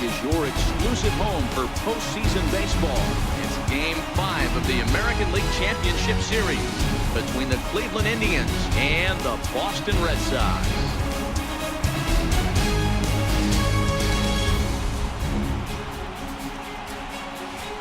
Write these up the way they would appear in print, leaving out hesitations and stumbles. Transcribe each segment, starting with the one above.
is your exclusive home for postseason baseball. It's Game 5 of the American League Championship Series between the Cleveland Indians and the Boston Red Sox.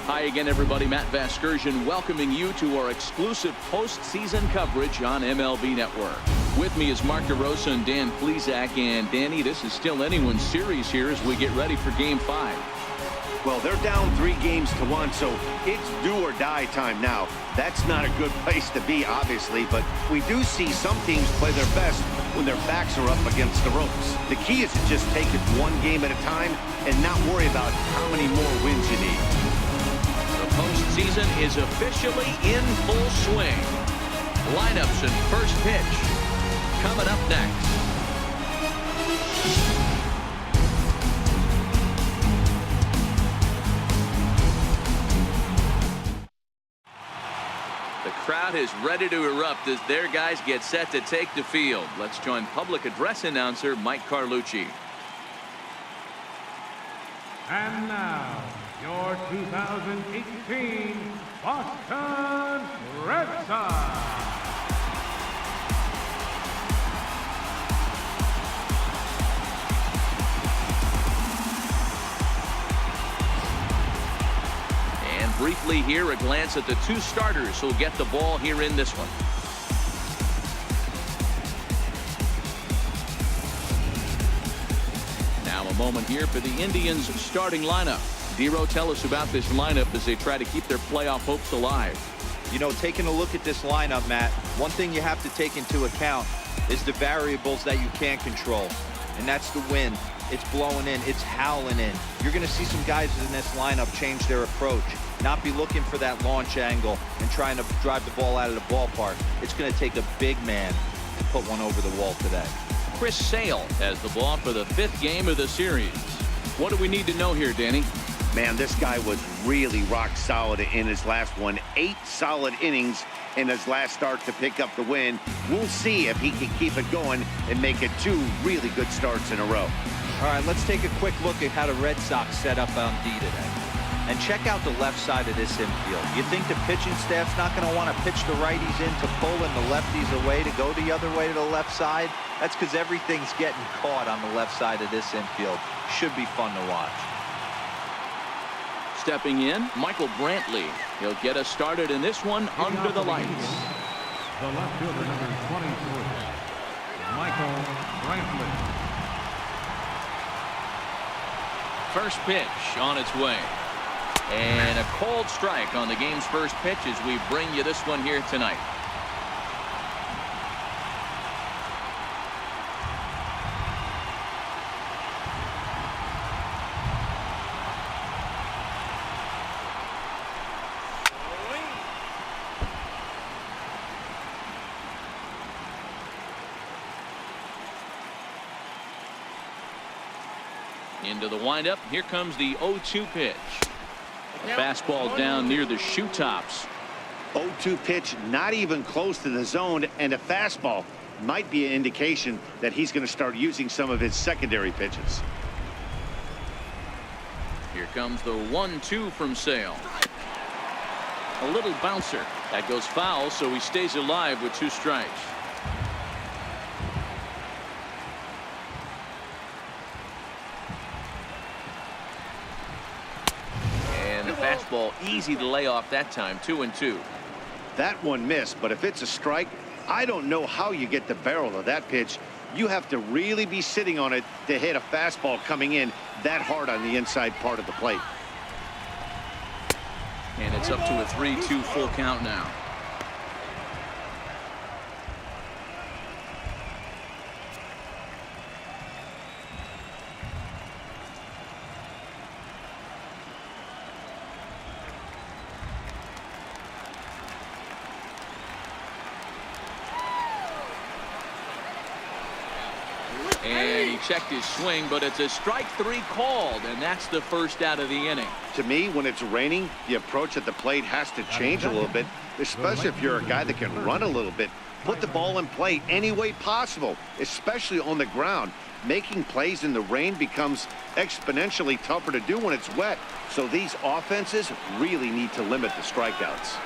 Hi again, everybody. Matt Vasgersian welcoming you to our exclusive postseason coverage on MLB Network. With me is Mark DeRosa and Dan Plesac. And Danny, this is still anyone's series here as we get ready for Game 5. Well, they're down 3-1, so it's do or die time now. That's not a good place to be, obviously, but we do see some teams play their best when their backs are up against the ropes. The key is to just take it one game at a time and not worry about how many more wins you need. The postseason is officially in full swing. Lineups and first pitch coming up next. The crowd is ready to erupt as their guys get set to take the field. Let's join public address announcer Mike Carlucci. And now, your 2018 Boston Red Sox. And briefly here, a glance at the two starters who'll get the ball here in this one. Now a moment here for the Indians starting lineup. Dero, tell us about this lineup as they try to keep their playoff hopes alive. You know, taking a look at this lineup, Matt, one thing you have to take into account is the variables that you can't control. And that's the wind. It's blowing in. It's howling in. You're going to see some guys in this lineup change their approach, not be looking for that launch angle and trying to drive the ball out of the ballpark. It's going to take a big man to put one over the wall today. Chris Sale has the ball for the 5th game of the series. What do we need to know here, Danny? Man, this guy was really rock solid in his last one. 8 solid innings in his last start to pick up the win. We'll see if he can keep it going and make it 2 really good starts in a row. All right, let's take a quick look at how the Red Sox set up on D today. And check out the left side of this infield. You think the pitching staff's not going to want to pitch the righties in to pull and the lefties away to go the other way to the left side? That's because everything's getting caught on the left side of this infield. Should be fun to watch. Stepping in, Michael Brantley. He'll get us started in this one under the lights. The left fielder, number 23, Michael Brantley. First pitch on its way. And a cold strike on the game's first pitch as we bring you this one here tonight. Into the windup. Here comes the 0-2 pitch. Fastball down near the shoe tops. 0-2 pitch, not even close to the zone, and a fastball might be an indication that he's going to start using some of his secondary pitches. Here comes the 1-2 from Sale. A little bouncer. That goes foul, so he stays alive with 2 strikes. Fastball easy to lay off that time. 2-2. That one missed, but if it's a strike, I don't know how you get the barrel of that pitch. You have to really be sitting on it to hit a fastball coming in that hard on the inside part of the plate. And it's up to a 3-2 full count now. And he checked his swing, but it's a strike 3 called, and that's the first out of the inning. To me, when it's raining, the approach at the plate has to change a little bit, especially if you're a guy that can run a little bit. put the ball in play any way possible, especially on the ground. Making plays in the rain becomes exponentially tougher to do when it's wet. So these offenses really need to limit the strikeouts.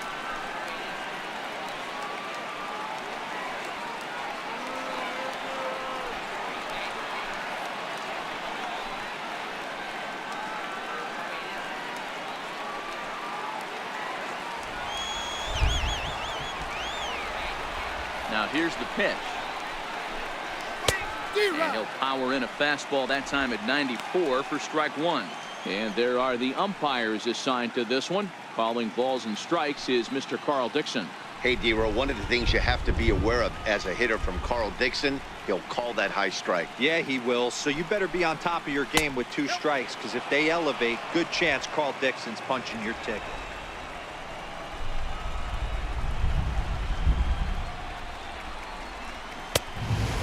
Now here's the pitch. And he'll power in a fastball that time at 94 for strike one. And there are the umpires assigned to this one. Calling balls and strikes is Mr. Carl Dixon. Hey, D-Row, one of the things you have to be aware of as a hitter from Carl Dixon, he'll call that high strike. Yeah, he will. So you better be on top of your game with 2 strikes, because if they elevate, good chance Carl Dixon's punching your ticket.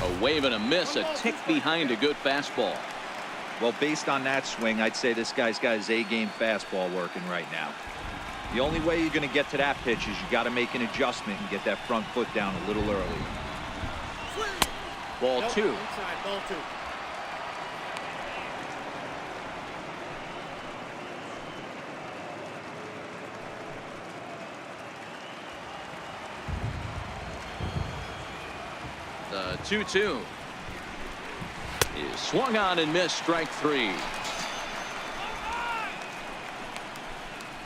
A wave and a miss, a tick behind a good fastball. Well, based on that swing, I'd say this guy's got his A-game fastball working right now. The only way you're going to get to that pitch is you got to make an adjustment and get that front foot down a little earlier. Ball 2. Inside, ball 2. The 2-2 is swung on and missed, strike 3.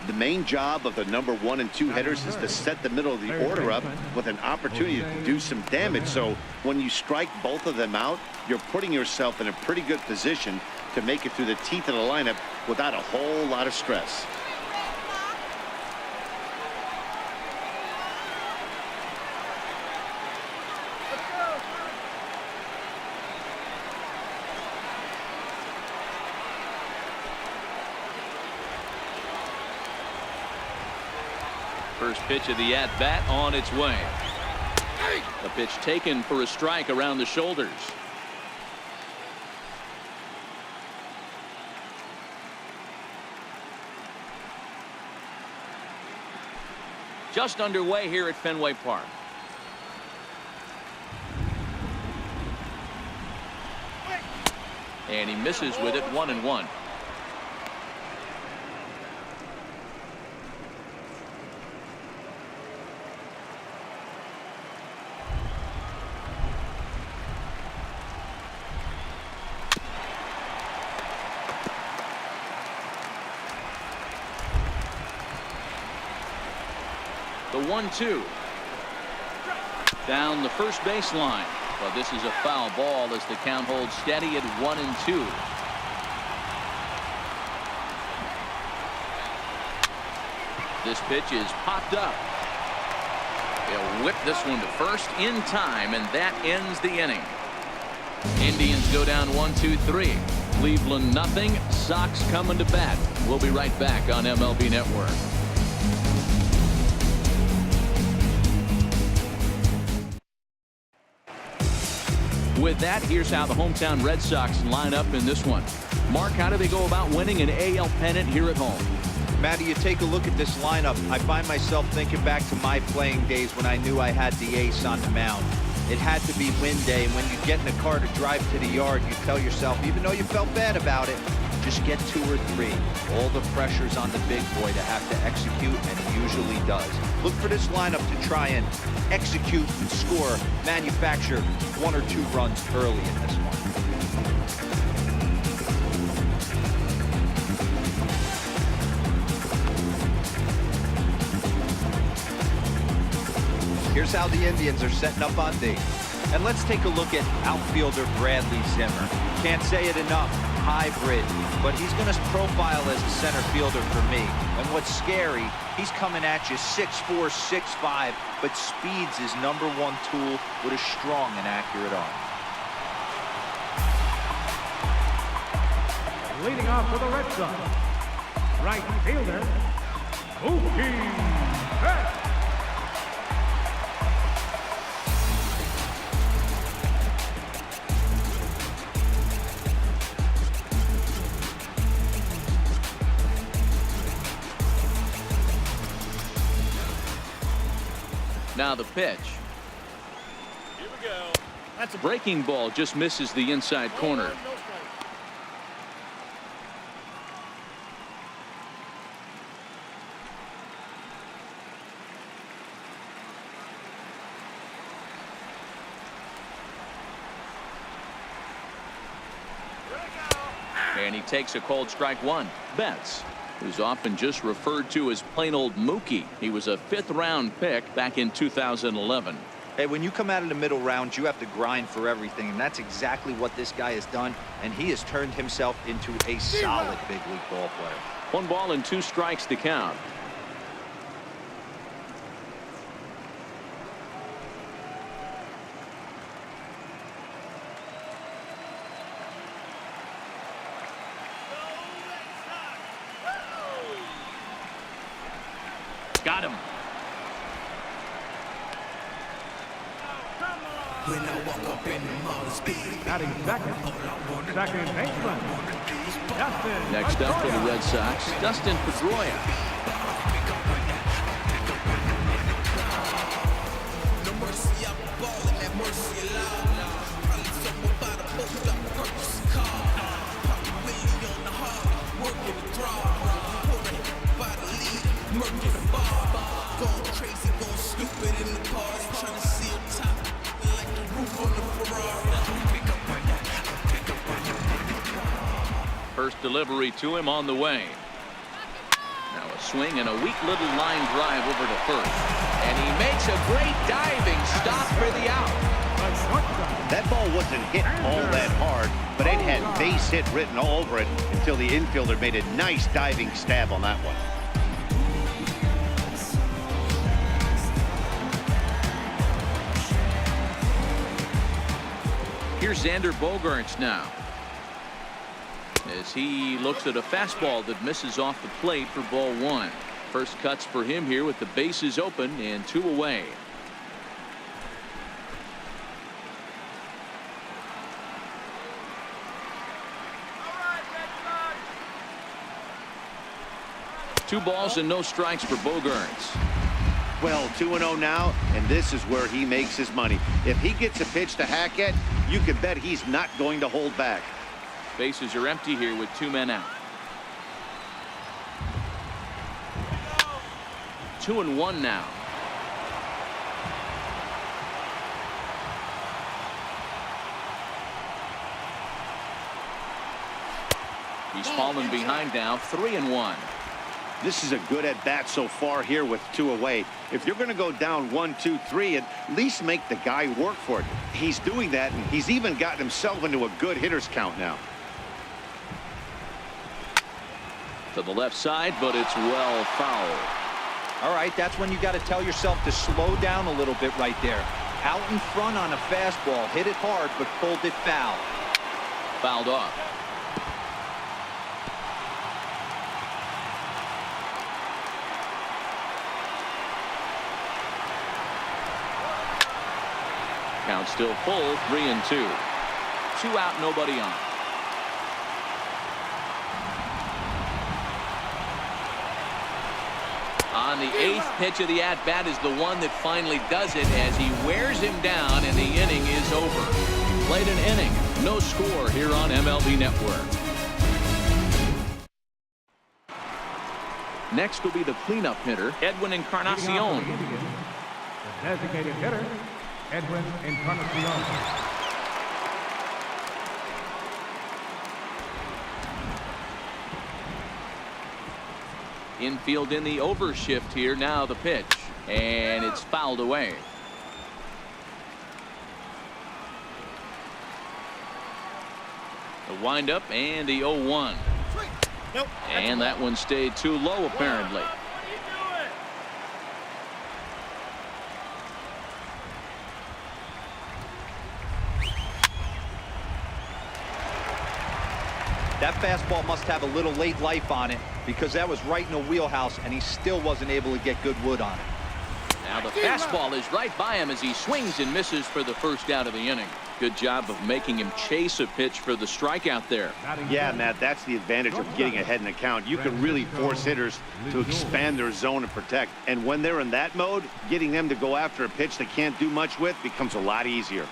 The main job of the number 1 and 2 hitters is to set the middle of the order up with an opportunity to do some damage. So when you strike both of them out, you're putting yourself in a pretty good position to make it through the teeth of the lineup without a whole lot of stress. First pitch of the at-bat on its way. The pitch taken for a strike around the shoulders. Just underway here at Fenway Park. And he misses with it, 1-1. The 1-2 down the first baseline, but this is a foul ball as the count holds steady at 1-2. This pitch is popped up. He'll whip this one to first in time, and that ends the inning. Indians go down 1-2-3. Cleveland nothing. Sox coming to bat. We'll be right back on MLB Network. With that, here's how the hometown Red Sox line up in this one. Mark, how do they go about winning an AL pennant here at home? Matty, you take a look at this lineup. I find myself thinking back to my playing days when I knew I had the ace on the mound. It had to be win day, and when you get in a car to drive to the yard, you tell yourself, even though you felt bad about it, just get 2 or 3. All the pressure's on the big boy to have to execute, and he usually does. Look for this lineup to try and execute and score, manufacture 1 or 2 runs early in this one. Here's how the Indians are setting up on D. And let's take a look at outfielder Bradley Zimmer. Can't say it enough. Hybrid, but he's going to profile as a center fielder for me. And what's scary, he's coming at you 6'4", 6'5", but speed's his #1 tool with a strong and accurate arm. Leading off for the Red Sox, right fielder, Mookie Betts. Now the pitch. Breaking ball just misses the inside corner. And he takes a called strike one. Betts, who's often just referred to as plain old Mookie. He was a 5th-round pick back in 2011. Hey, when you come out of the middle rounds, you have to grind for everything, and that's exactly what this guy has done, and he has turned himself into a solid big league ball player. 1 ball and 2 strikes to count. Got him. Batting second baseman, Dustin. Next up for the Red Sox, Dustin Pedroia. First delivery to him on the way. Now a swing and a weak little line drive over to first. And he makes a great diving stop for the out. That ball wasn't hit all that hard, but it had base hit written all over it until the infielder made a nice diving stab on that one. Here's Xander Bogaerts now, as he looks at a fastball that misses off the plate for ball 1. First cuts for him here with the bases open and 2 away. Two balls and no strikes for Bogaerts. Well, 2-0 now, and this is where he makes his money. If he gets a pitch to hack at, you can bet he's not going to hold back. Bases are empty here with 2 men out. 2-1 now. He's fallen behind now, 3-1. This is a good at-bat so far here with 2 away. If you're going to go down 1, 2, 3, at least make the guy work for it. He's doing that, and he's even gotten himself into a good hitter's count now. To the left side, but it's well fouled. All right, that's when you got to tell yourself to slow down a little bit right there. Out in front on a fastball, hit it hard, but pulled it foul. Fouled off. Count still full, 3-2. 2 out, nobody on. On the 8th pitch of the at-bat is the one that finally does it as he wears him down and the inning is over. Played an inning, no score here on MLB Network. Next will be the cleanup hitter, Edwin Encarnacion. The designated hitter, Edwin Encarnacion. Infield in the overshift here. Now the pitch, and it's fouled away. The windup and the 0-1. Nope. And that one stayed too low apparently. That fastball must have a little late life on it because that was right in the wheelhouse and he still wasn't able to get good wood on it. Now the fastball is right by him as he swings and misses for the first out of the inning. Good job of making him chase a pitch for the strikeout there. Yeah, Matt, that's the advantage of getting ahead in the count. You can really force hitters to expand their zone and protect. And when they're in that mode, getting them to go after a pitch they can't do much with becomes a lot easier.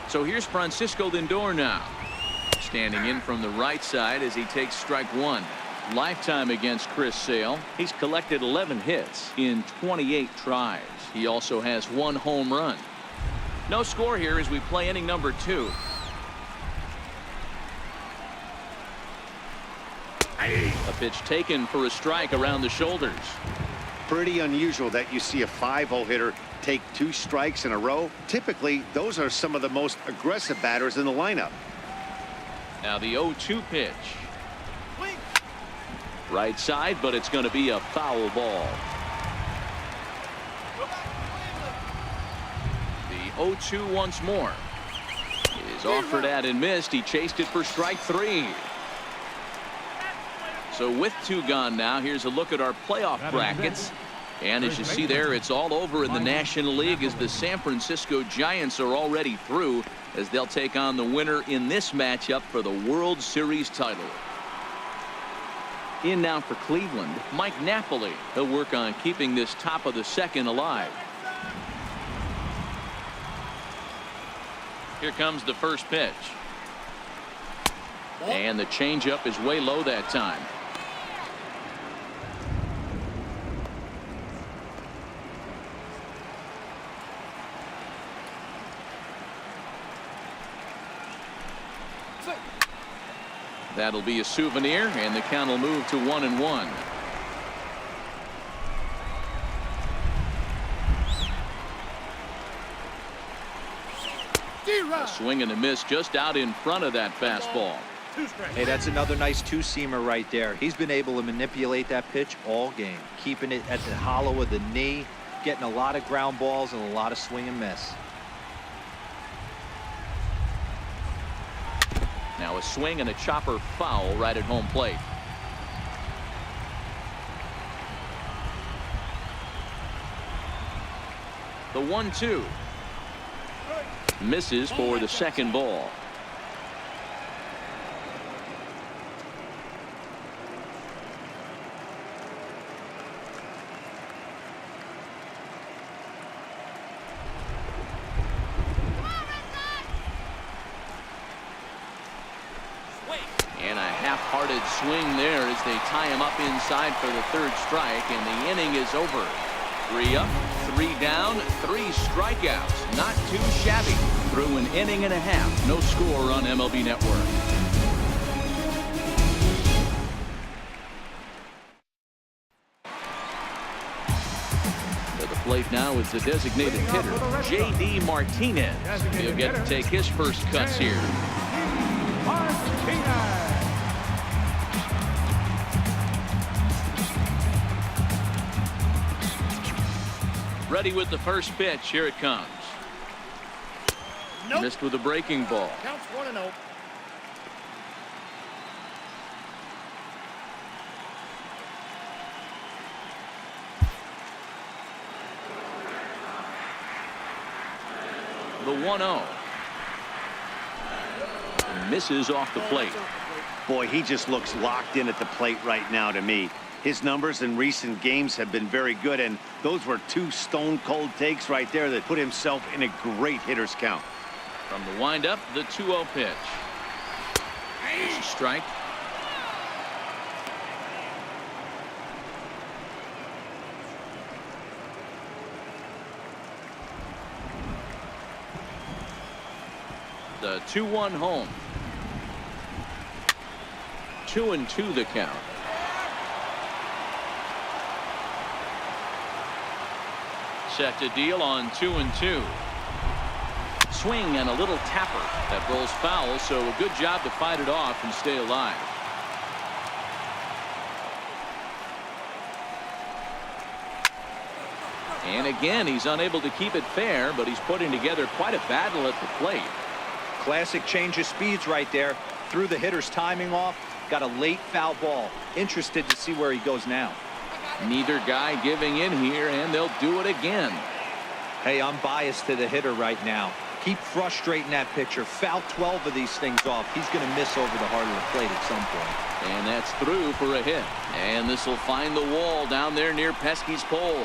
So here's Francisco Lindor now. Standing in from the right side as he takes strike one. Lifetime against Chris Sale. He's collected 11 hits in 28 tries. He also has 1 home run. No score here as we play inning number 2. A pitch taken for a strike around the shoulders. Pretty unusual that you see a 5-0 hitter take 2 strikes in a row. Typically, those are some of the most aggressive batters in the lineup. Now the 0-2 pitch. Right side, but it's going to be a foul ball. The 0-2 once more. Is offered at and missed. He chased it for strike 3. So with 2 gone now, here's a look at our playoff brackets. And as you see there, it's all over in the National League as the San Francisco Giants are already through as they'll take on the winner in this matchup for the World Series title. In now for Cleveland, Mike Napoli. He'll work on keeping this top of the second alive. Here comes the first pitch. And the changeup is way low that time. That'll be a souvenir, and the count will move to 1-1. A swing and a miss just out in front of that fastball. Hey, that's another nice 2-seamer right there. He's been able to manipulate that pitch all game, keeping it at the hollow of the knee, getting a lot of ground balls and a lot of swing and miss. Now a swing and a chopper foul right at home plate. The 1-2 misses for the second ball. And a half-hearted swing there as they tie him up inside for the 3rd strike, and the inning is over. 3 up, 3 down, 3 strikeouts. Not too shabby. Through an inning and a half. No score on MLB Network. To the plate now is the designated hitter, J.D. Martinez. He'll get to take his first cuts here. Ready with the first pitch. Here it comes. Nope. Missed with a breaking ball. Counts 1-0. The 1-0. Misses off the plate. Boy, he just looks locked in at the plate right now to me. His numbers in recent games have been very good, and those were 2 stone-cold takes right there that put himself in a great hitter's count. From the windup, the 2-0 pitch. There's a strike. The 2-1 home. 2-2 the count. Set to deal on 2-2. Swing and a little tapper that rolls foul, so a good job to fight it off and stay alive. And again, he's unable to keep it fair, but he's putting together quite a battle at the plate. Classic change of speeds right there. Threw the hitter's timing off, Got a late foul ball. Interested to see where he goes now. Neither guy giving in here, and they'll do it again. Hey, I'm biased to the hitter right now. Keep frustrating that pitcher. Foul 12 of these things off. He's going to miss over the heart of the plate at some point. And that's through for a hit. And this will find the wall down there near Pesky's pole.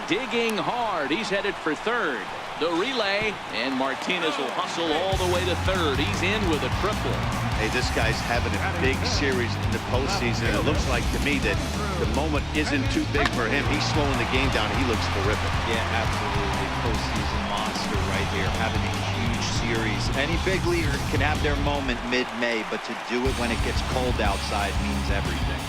Digging hard. He's headed for third. The relay, and Martinez will hustle all the way to third. He's in with a triple. Hey, this guy's having a big series in the postseason. It looks like to me that the moment isn't too big for him. He's slowing the game down. He looks terrific. Yeah, absolutely. Postseason monster right here, having a huge series. Any big leaguer can have their moment mid-May, but to do it when it gets cold outside means everything.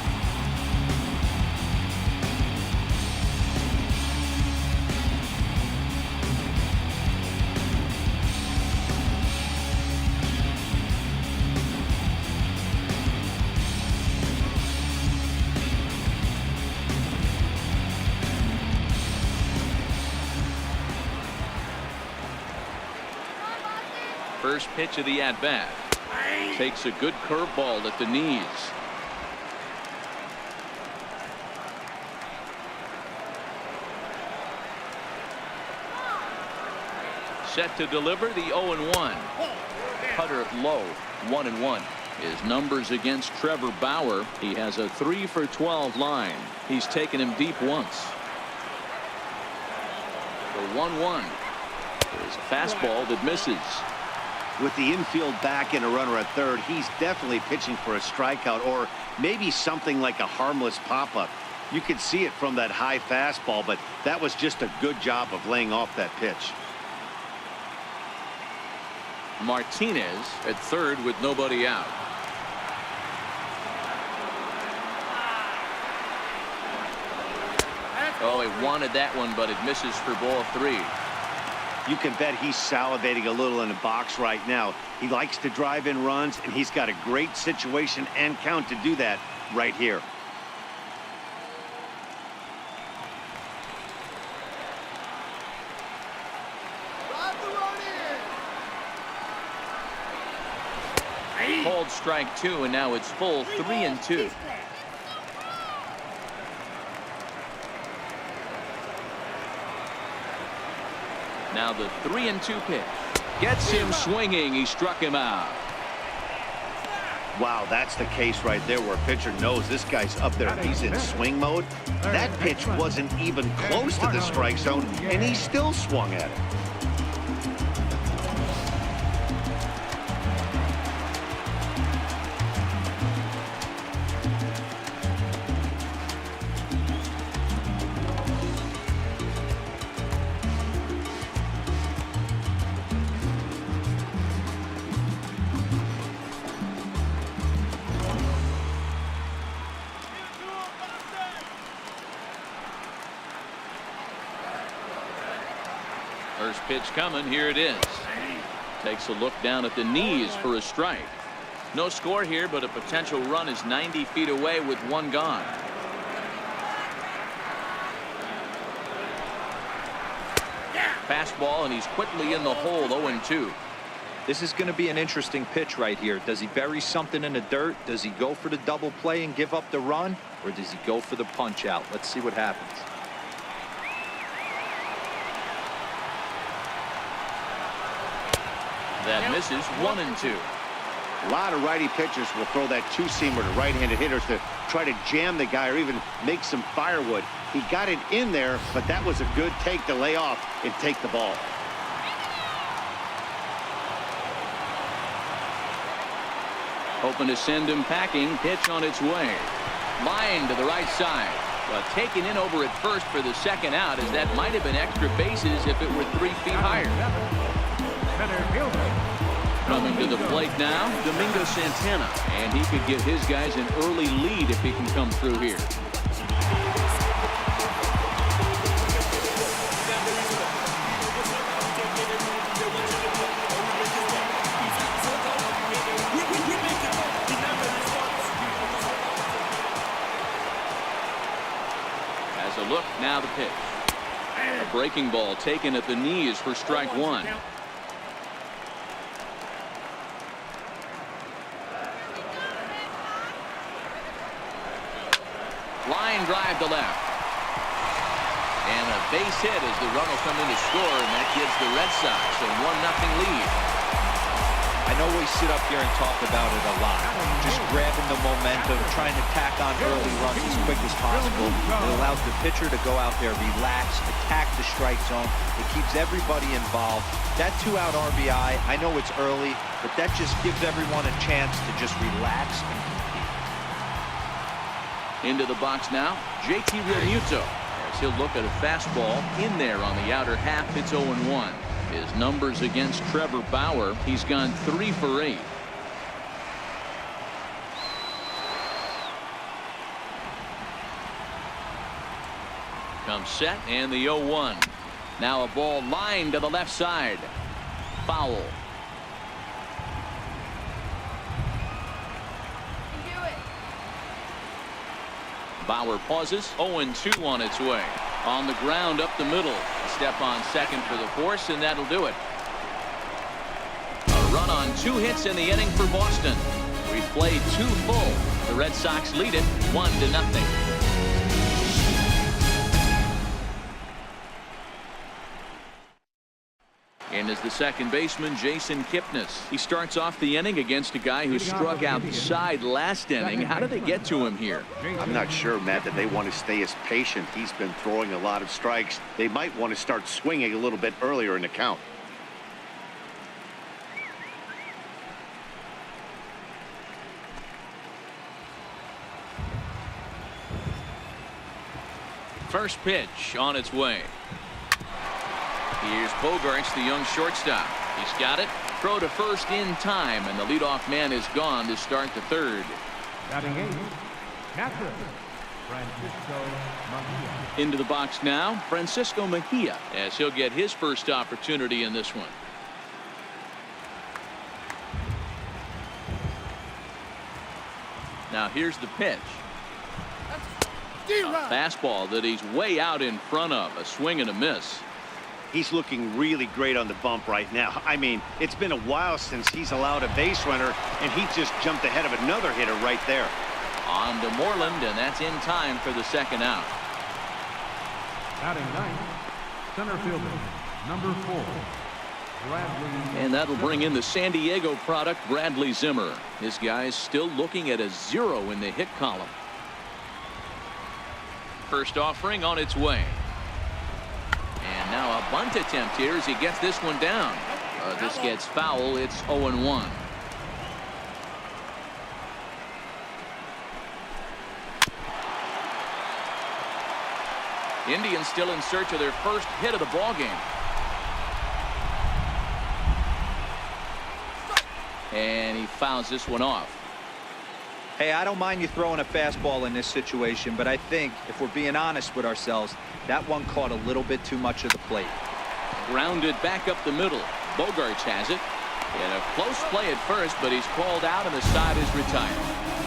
First pitch of the at-bat. Takes a good curveball at the knees. Set to deliver the 0-1. Putter low, 1-1. His numbers against Trevor Bauer. He has a 3 for 12 line. He's taken him deep once. The 1-1 is a fastball that misses. With the infield back and a runner at third, he's definitely pitching for a strikeout or maybe something like a harmless pop-up. You could see it from that high fastball, but that was just a good job of laying off that pitch. Martinez at third with nobody out. Oh, he wanted that one, but it misses for ball 3. You can bet he's salivating a little in the box right now. He likes to drive in runs, and he's got a great situation and count to do that right here. Called strike 2, and now it's full 3-2. Now the 3-2 pitch. Gets him swinging. He struck him out. Wow, that's the case right there where a pitcher knows this guy's up there and he's in swing mode. That pitch wasn't even close to the strike zone, and he still swung at it. First pitch coming. Here it is. Takes a look down at the knees for a strike. No score here, but a potential run is 90 feet away with one gone. Fastball, and he's quickly in the hole. 0-2. This is going to be an interesting pitch right here. Does he bury something in the dirt? Does he go for the double play and give up the run? Or does he go for the punch out? Let's see what happens. That misses. 1-2. A lot of righty pitchers will throw that two-seamer to right-handed hitters to try to jam the guy or even make some firewood. He got it in there, but that was a good take to lay off and take the ball. Hoping to send him packing. Pitch on its way. Line to the right side. But taken in over at first for the second out, as that might have been extra bases if it were 3 feet higher. Coming to the plate now, Domingo Santana, and he could give his guys an early lead if he can come through here. As a look, now the pitch. A breaking ball taken at the knees for strike 1. line drive to left. And a base hit as the run will come in to score, and that gives the Red Sox a 1-0 lead. I know we sit up here and talk about it a lot. Just grabbing the momentum, trying to tack on early runs as quick as possible. It allows the pitcher to go out there, relax, attack the strike zone. It keeps everybody involved. That 2-out RBI, I know it's early, but that just gives everyone a chance to just relax and compete. Into the box now, JT Realmuto, as he'll look at a fastball in there on the outer half. It's 0-1. His numbers against Trevor Bauer, he's gone 3 for 8. Comes set, and the 0-1. Now a ball lined to the left side. Foul. Bauer pauses. 0-2 on its way. On the ground up the middle. Step on second for the force, and that'll do it. A run on 2 hits in the inning for Boston. We've played 2 full. The Red Sox lead it 1-0. And as the second baseman, Jason Kipnis. He starts off the inning against a guy who struck outside last inning. How did they get to him here? I'm not sure, Matt, that they want to stay as patient. He's been throwing a lot of strikes. They might want to start swinging a little bit earlier in the count. First pitch on its way. Here's Bogarts, the young shortstop. He's got it. Throw to first in time, and the leadoff man is gone to start the third. Batting 8, catcher, Francisco Mejia. Into the box now, Francisco Mejia, as he'll get his first opportunity in this one. Now here's the pitch. A fastball that he's way out in front of. A swing and a miss. He's looking really great on the bump right now. I mean, it's been a while since he's allowed a base runner, and he just jumped ahead of another hitter right there. On to Moreland, and that's in time for the second out. Batting 9th, center fielder, number 4, Bradley. And that'll bring in the San Diego product, Bradley Zimmer. This guy's still looking at a 0 in the hit column. First offering on its way. And now a bunt attempt here as he gets this one down. This gets foul. It's 0-1. Indians still in search of their first hit of the ball game. And he fouls this one off. Hey, I don't mind you throwing a fastball in this situation, but I think if we're being honest with ourselves, that one caught a little bit too much of the plate. Grounded back up the middle. Bogarts has it. And a close play at first, but he's called out and the side is retired.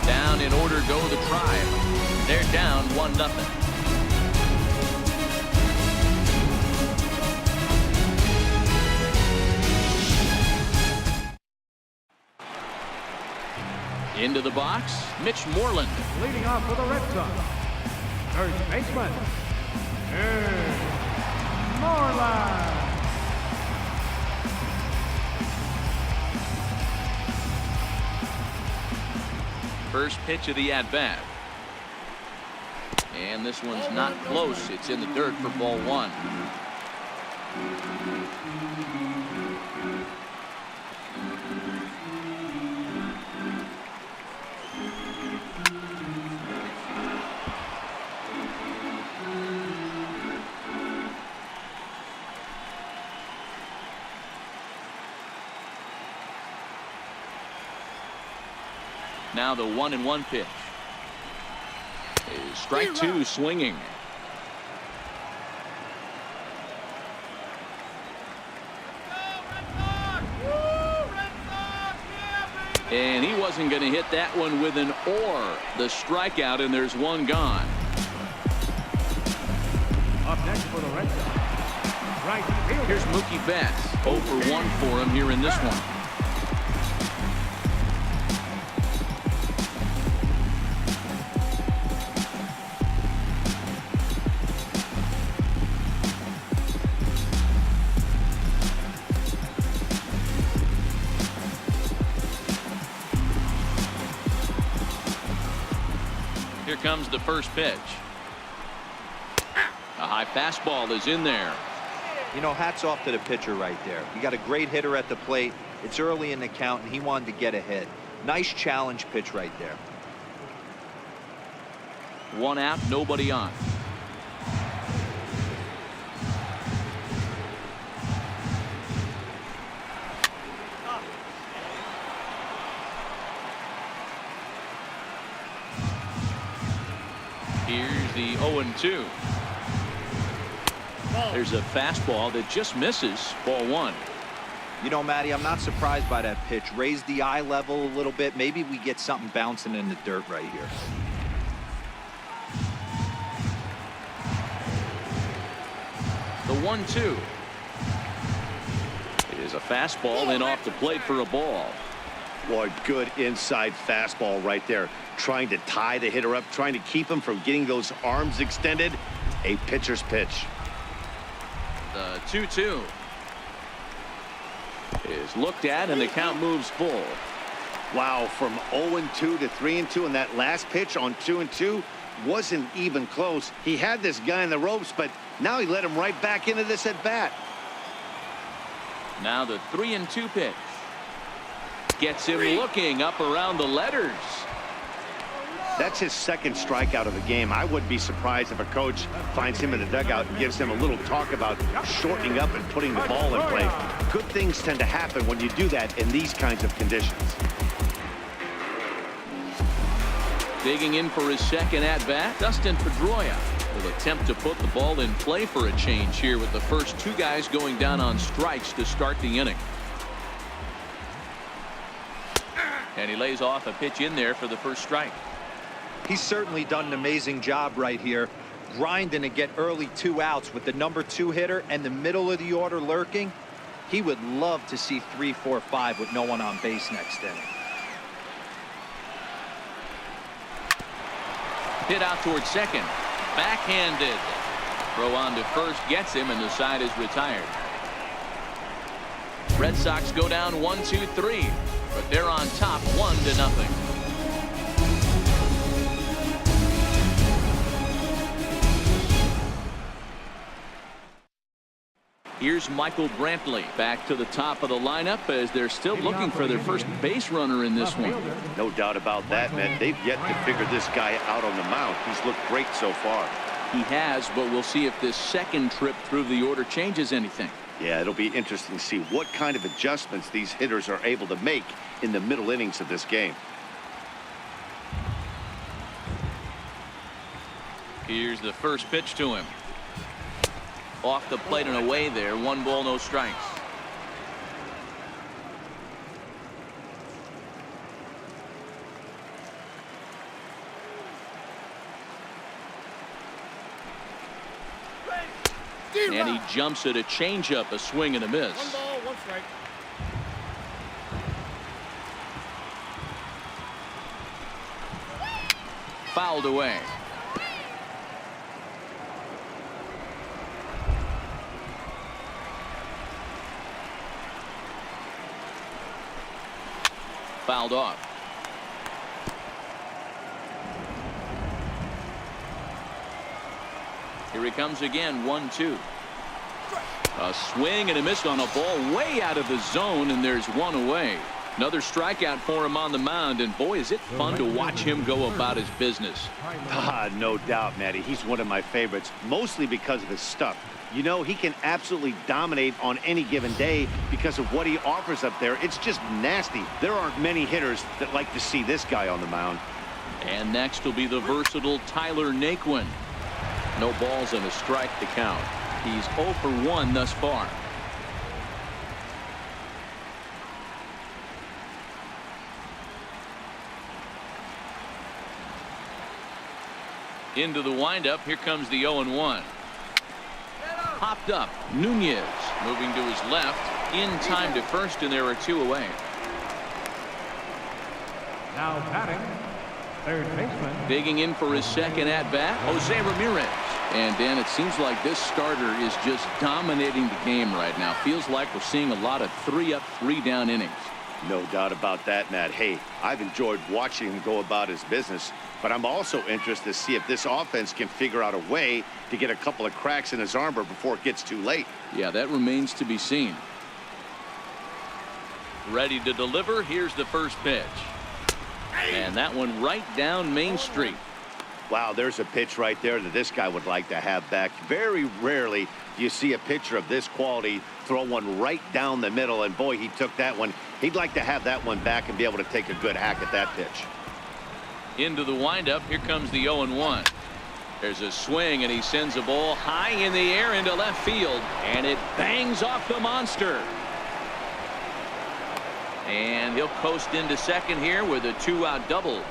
Down in order go the Tribe. They're down 1-0. Into the box, Mitch Moreland. Leading off for the Red Sox, third baseman, Moreland. First pitch of the at-bat. And this one's not close. It's in the dirt for ball 1. Now the 1-1 pitch. Is strike 2 swinging. And he wasn't going to hit that one with an or. The strikeout, and there's one gone. Up next for the Red Sox, right fielder. Here's Mookie Betts. 0 for 1 for him here in this one. comes the first pitch. A high fastball is in there. You know, hats off to the pitcher right there. You got a great hitter at the plate. It's early in the count, and he wanted to get ahead. Nice challenge pitch right there. 1 out, nobody on. Here's the 0-2. There's a fastball that just misses. Ball 1. You know, Matty, I'm not surprised by that pitch. Raise the eye level a little bit. Maybe we get something bouncing in the dirt right here. The 1-2. It is a fastball and off the plate for a ball. Boy, good inside fastball right there. Trying to tie the hitter up, trying to keep him from getting those arms extended. A pitcher's pitch. The 2-2 is looked at, and the count moves full. Wow, from 0-2 to 3-2, and that last pitch on 2-2 wasn't even close. He had this guy in the ropes, but now he let him right back into this at bat. Now the 3-2 pitch. Gets him looking up around the letters. That's his second strikeout of the game. I wouldn't be surprised if a coach finds him in the dugout and gives him a little talk about shortening up and putting the ball in play. Good things tend to happen when you do that in these kinds of conditions. Digging in for his second at-bat, Dustin Pedroia will attempt to put the ball in play for a change here with the first 2 guys going down on strikes to start the inning. And he lays off a pitch in there for the first strike. He's certainly done an amazing job right here, grinding to get early 2 outs with the number 2 hitter and the middle of the order lurking. He would love to see 3, 4, 5 with no one on base next inning. Hit out towards second. Backhanded. Throw on to first gets him, and the side is retired. Red Sox go down 1-2-3, but they're on top 1-0. Here's Michael Brantley back to the top of the lineup as they're still looking for their first base runner in this one. No doubt about that, man. They've yet to figure this guy out on the mound. He's looked great so far. He has, but we'll see if this second trip through the order changes anything. Yeah, it'll be interesting to see what kind of adjustments these hitters are able to make in the middle innings of this game. Here's the first pitch to him. Off the plate and away there. 1 ball, no strikes. And he jumps at a changeup, a swing and a miss. 1 ball, 1 strike. Fouled away. Fouled off. Here he comes again. 1-2. A swing and a miss on a ball way out of the zone, and there's 1 away. Another strikeout for him on the mound, and boy, is it fun to watch him go about his business. No doubt, Matty. He's one of my favorites, mostly because of his stuff. You know, he can absolutely dominate on any given day because of what he offers up there. It's just nasty. There aren't many hitters that like to see this guy on the mound. And next will be the versatile Tyler Naquin. No balls and a strike to count. He's 0 for 1 thus far. Into the windup. Here comes the 0-1. Popped up. Nunez moving to his left. In time to first, and there are 2 away. Now batting, third baseman. Digging in for his second at-bat, Jose Ramirez. And, Dan, it seems like this starter is just dominating the game right now. Feels like we're seeing a lot of 3-up, 3-down innings. No doubt about that, Matt. Hey, I've enjoyed watching him go about his business, but I'm also interested to see if this offense can figure out a way to get a couple of cracks in his armor before it gets too late. Yeah, that remains to be seen. Ready to deliver. Here's the first pitch. And that one right down Main Street. Wow, there's a pitch right there that this guy would like to have back. Very rarely do you see a pitcher of this quality throw one right down the middle, and boy, he took that one. He'd like to have that one back and be able to take a good hack at that pitch. Into the windup. Here comes the 0-1. There's a swing, and he sends a ball high in the air into left field, and it bangs off the monster. And he'll coast into second here with a 2-out double.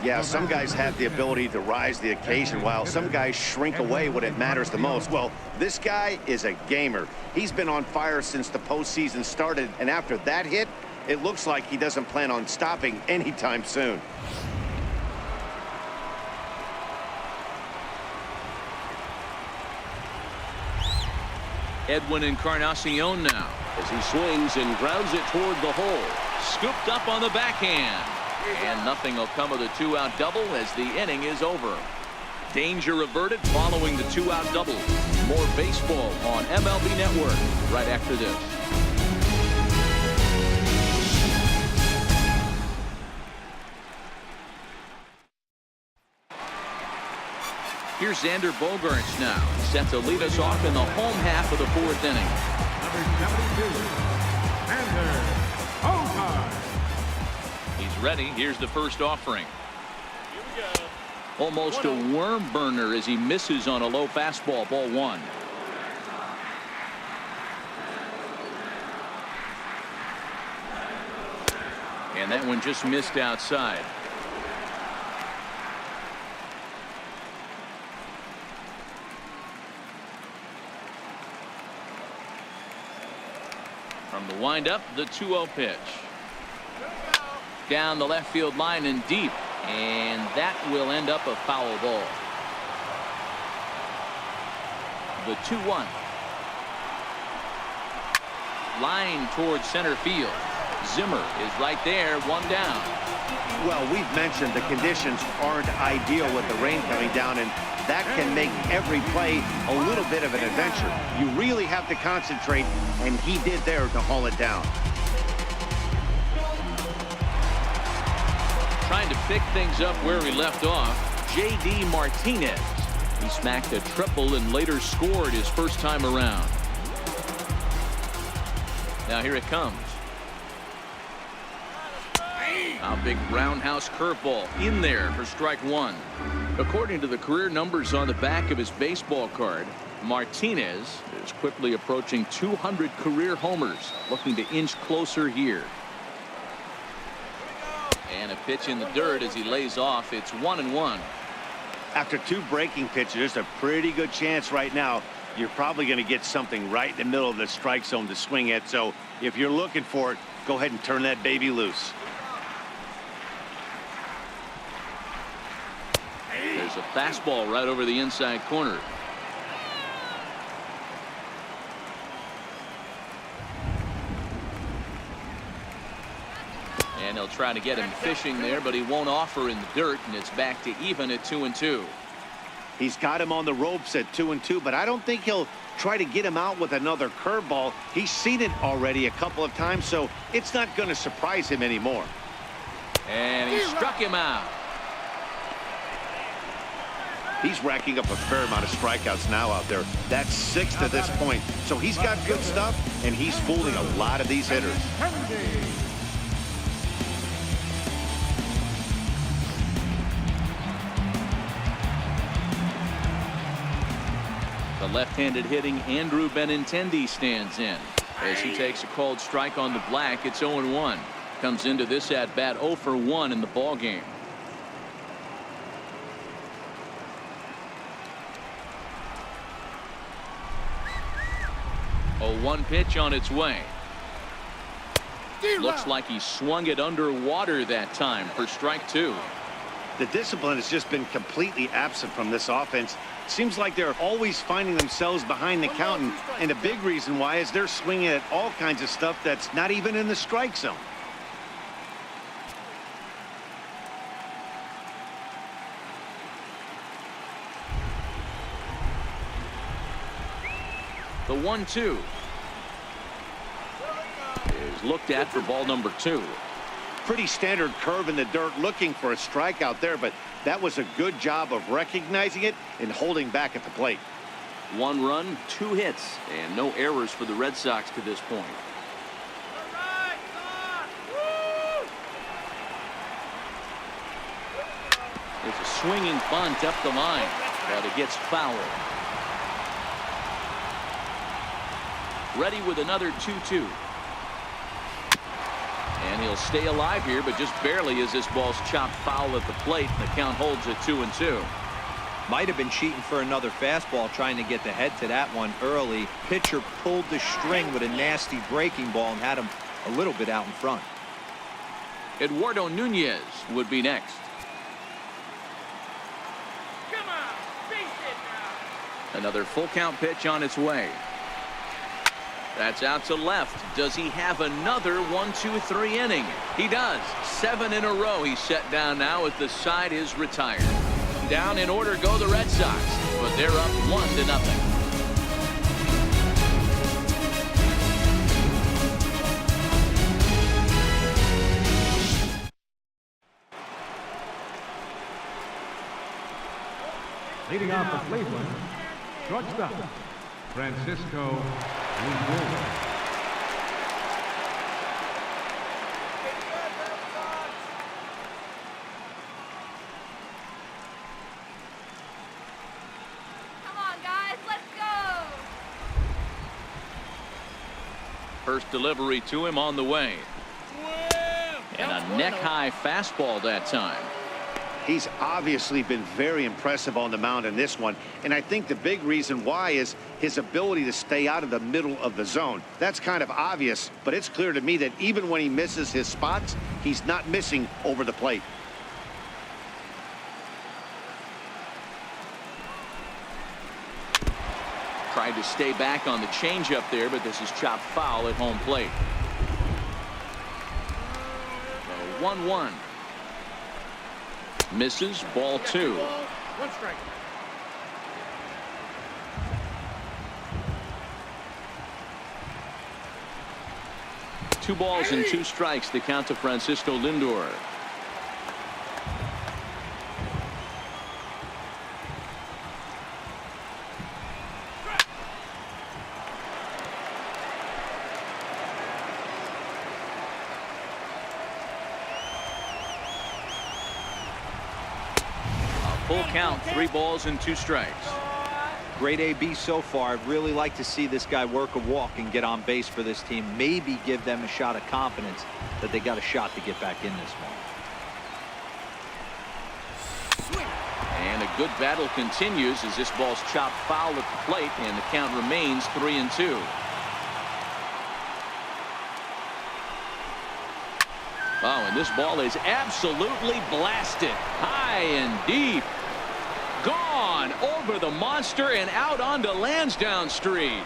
Yeah, some guys have the ability to rise to the occasion while some guys shrink away when it matters the most. Well, this guy is a gamer. He's been on fire since the postseason started, and after that hit, it looks like he doesn't plan on stopping anytime soon. Edwin Encarnacion now as he swings and grounds it toward the hole. Scooped up on the backhand. And nothing will come of the 2-out double as the inning is over. Danger averted following the 2-out double. More baseball on MLB Network right after this. Here's Xander Bogaerts now, set to lead us off in the home half of the 4th inning. Number 72, Xander Bogaerts. He's ready. Here's the first offering. Here we go. Almost a worm burner as he misses on a low fastball. Ball 1. And that one just missed outside. From the windup, the 2-0 pitch. Down the left field line and deep, and that will end up a foul ball. The 2-1. Line towards center field. Zimmer is right there, 1 down. Well, we've mentioned the conditions aren't ideal with the rain coming down, and that can make every play a little bit of an adventure. You really have to concentrate, and he did there to haul it down. Trying to pick things up where he left off, J.D. Martinez. He smacked a triple and later scored his first time around. Now here it comes. A big roundhouse curveball in there for strike 1. According to the career numbers on the back of his baseball card, Martinez is quickly approaching 200 career homers, looking to inch closer here. And a pitch in the dirt as he lays off. It's 1-1. After 2 breaking pitches, there's a pretty good chance right now you're probably going to get something right in the middle of the strike zone to swing at. So if you're looking for it, go ahead and turn that baby loose. There's a fastball right over the inside corner. And he'll try to get him fishing there, but he won't offer in the dirt, and it's back to even at 2-2. He's got him on the ropes at 2-2, but I don't think he'll try to get him out with another curveball. He's seen it already a couple of times, so it's not going to surprise him anymore. And he struck him out. He's racking up a fair amount of strikeouts now out there. That's 6 to this point. So he's got good stuff, and he's fooling a lot of these hitters. The left-handed hitting Andrew Benintendi stands in as he takes a called strike on the black. It's 0-1. Comes into this at bat 0 for 1 in the ball game. 0-1 pitch on its way. Looks like he swung it underwater that time for strike 2. The discipline has just been completely absent from this offense. Seems like they're always finding themselves behind the count, and a big reason why is they're swinging at all kinds of stuff that's not even in the strike zone. The 1-2 is looked at for ball number 2. Pretty standard curve in the dirt, looking for a strikeout there, but that was a good job of recognizing it and holding back at the plate. 1 run, 2 hits, and no errors for the Red Sox to this point. It's a swinging bunt up the line, but it gets fouled. Ready with another 2-2. And he'll stay alive here, but just barely as this ball's chopped foul at the plate. The count holds at 2-2. Might have been cheating for another fastball, trying to get the head to that one early. Pitcher pulled the string with a nasty breaking ball and had him a little bit out in front. Eduardo Nunez would be next. Come on, face it now. Another full count pitch on its way. That's out to left. Does he have another 1-2-3 inning? He does. 7 in a row he's set down now as the side is retired. Down in order go the Red Sox, but they're up 1-0. Leading off for Cleveland, shortstop, Francisco Lindor. First delivery to him on the way. And a neck-high fastball that time. He's obviously been very impressive on the mound in this one, and I think the big reason why is his ability to stay out of the middle of the zone. That's kind of obvious, but it's clear to me that even when he misses his spots, he's not missing over the plate. Tried to stay back on the changeup there, but this is chopped foul at home plate. The 1-1. Misses, ball 2. 1 strike. Two balls and 2 strikes, the count to Francisco Lindor. Full count, 3 balls and 2 strikes. Great AB so far. I'd really like to see this guy work a walk and get on base for this team. Maybe give them a shot of confidence that they got a shot to get back in this one. And a good battle continues as this ball's chopped foul at the plate, and the count remains 3-2. Oh, and this ball is absolutely blasted. High and deep. Gone over the monster and out onto Lansdowne Street.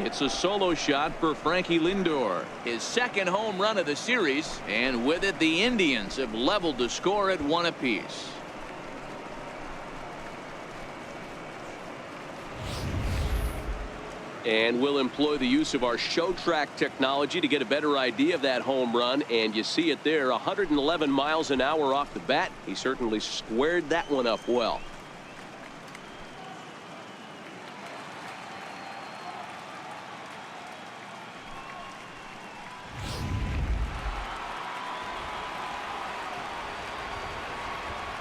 It's a solo shot for Frankie Lindor. His 2nd home run of the series, and with it the Indians have leveled the score at 1 apiece. And we'll employ the use of our show track technology to get a better idea of that home run. And you see it there, 111 miles an hour off the bat. He certainly squared that one up well.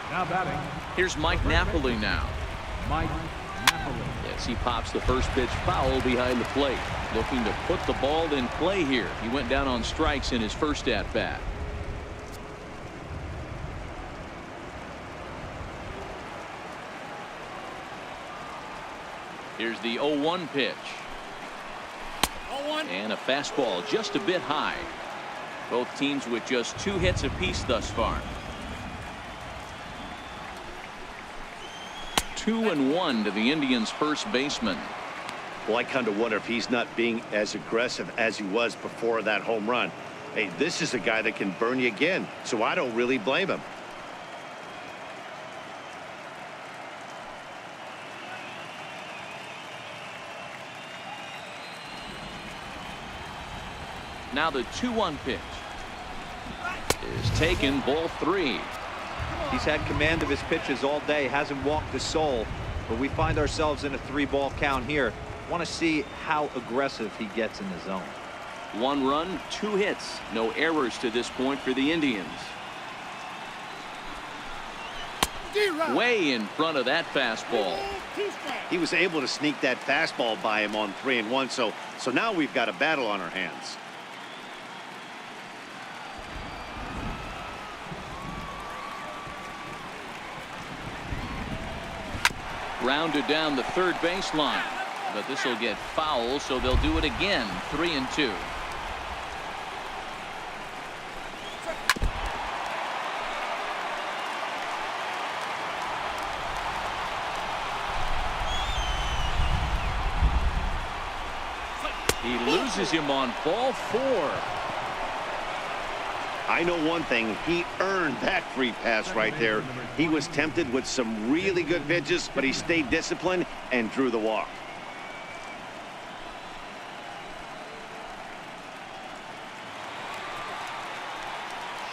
Now batting, Here's Mike Napoli now. Mike Napoli. Yes, he pops the first pitch foul behind the plate, looking to put the ball in play here. He went down on strikes in his first at bat. Here's the 0-1 pitch. 0-1 And a fastball just a bit high. Both teams with just 2 hits apiece thus far. 2-1 to the Indians' first baseman. Well, I kind of wonder if he's not being as aggressive as he was before that home run. Hey, this is a guy that can burn you again, so I don't really blame him. Now the 2-1 pitch is taken, ball 3. He's had command of his pitches all day, hasn't walked a soul, but we find ourselves in a 3-ball count here. Want to see how aggressive he gets in the zone. 1 run, 2 hits, no errors to this point for the Indians. Way in front of that fastball. He was able to sneak that fastball by him on 3-1, so now we've got a battle on our hands. Rounded down the third baseline, but this will get foul, so they'll do it again. 3-2. He loses him on ball 4. I know one thing, he earned that free pass right there. He was tempted with some really good pitches, but he stayed disciplined and drew the walk.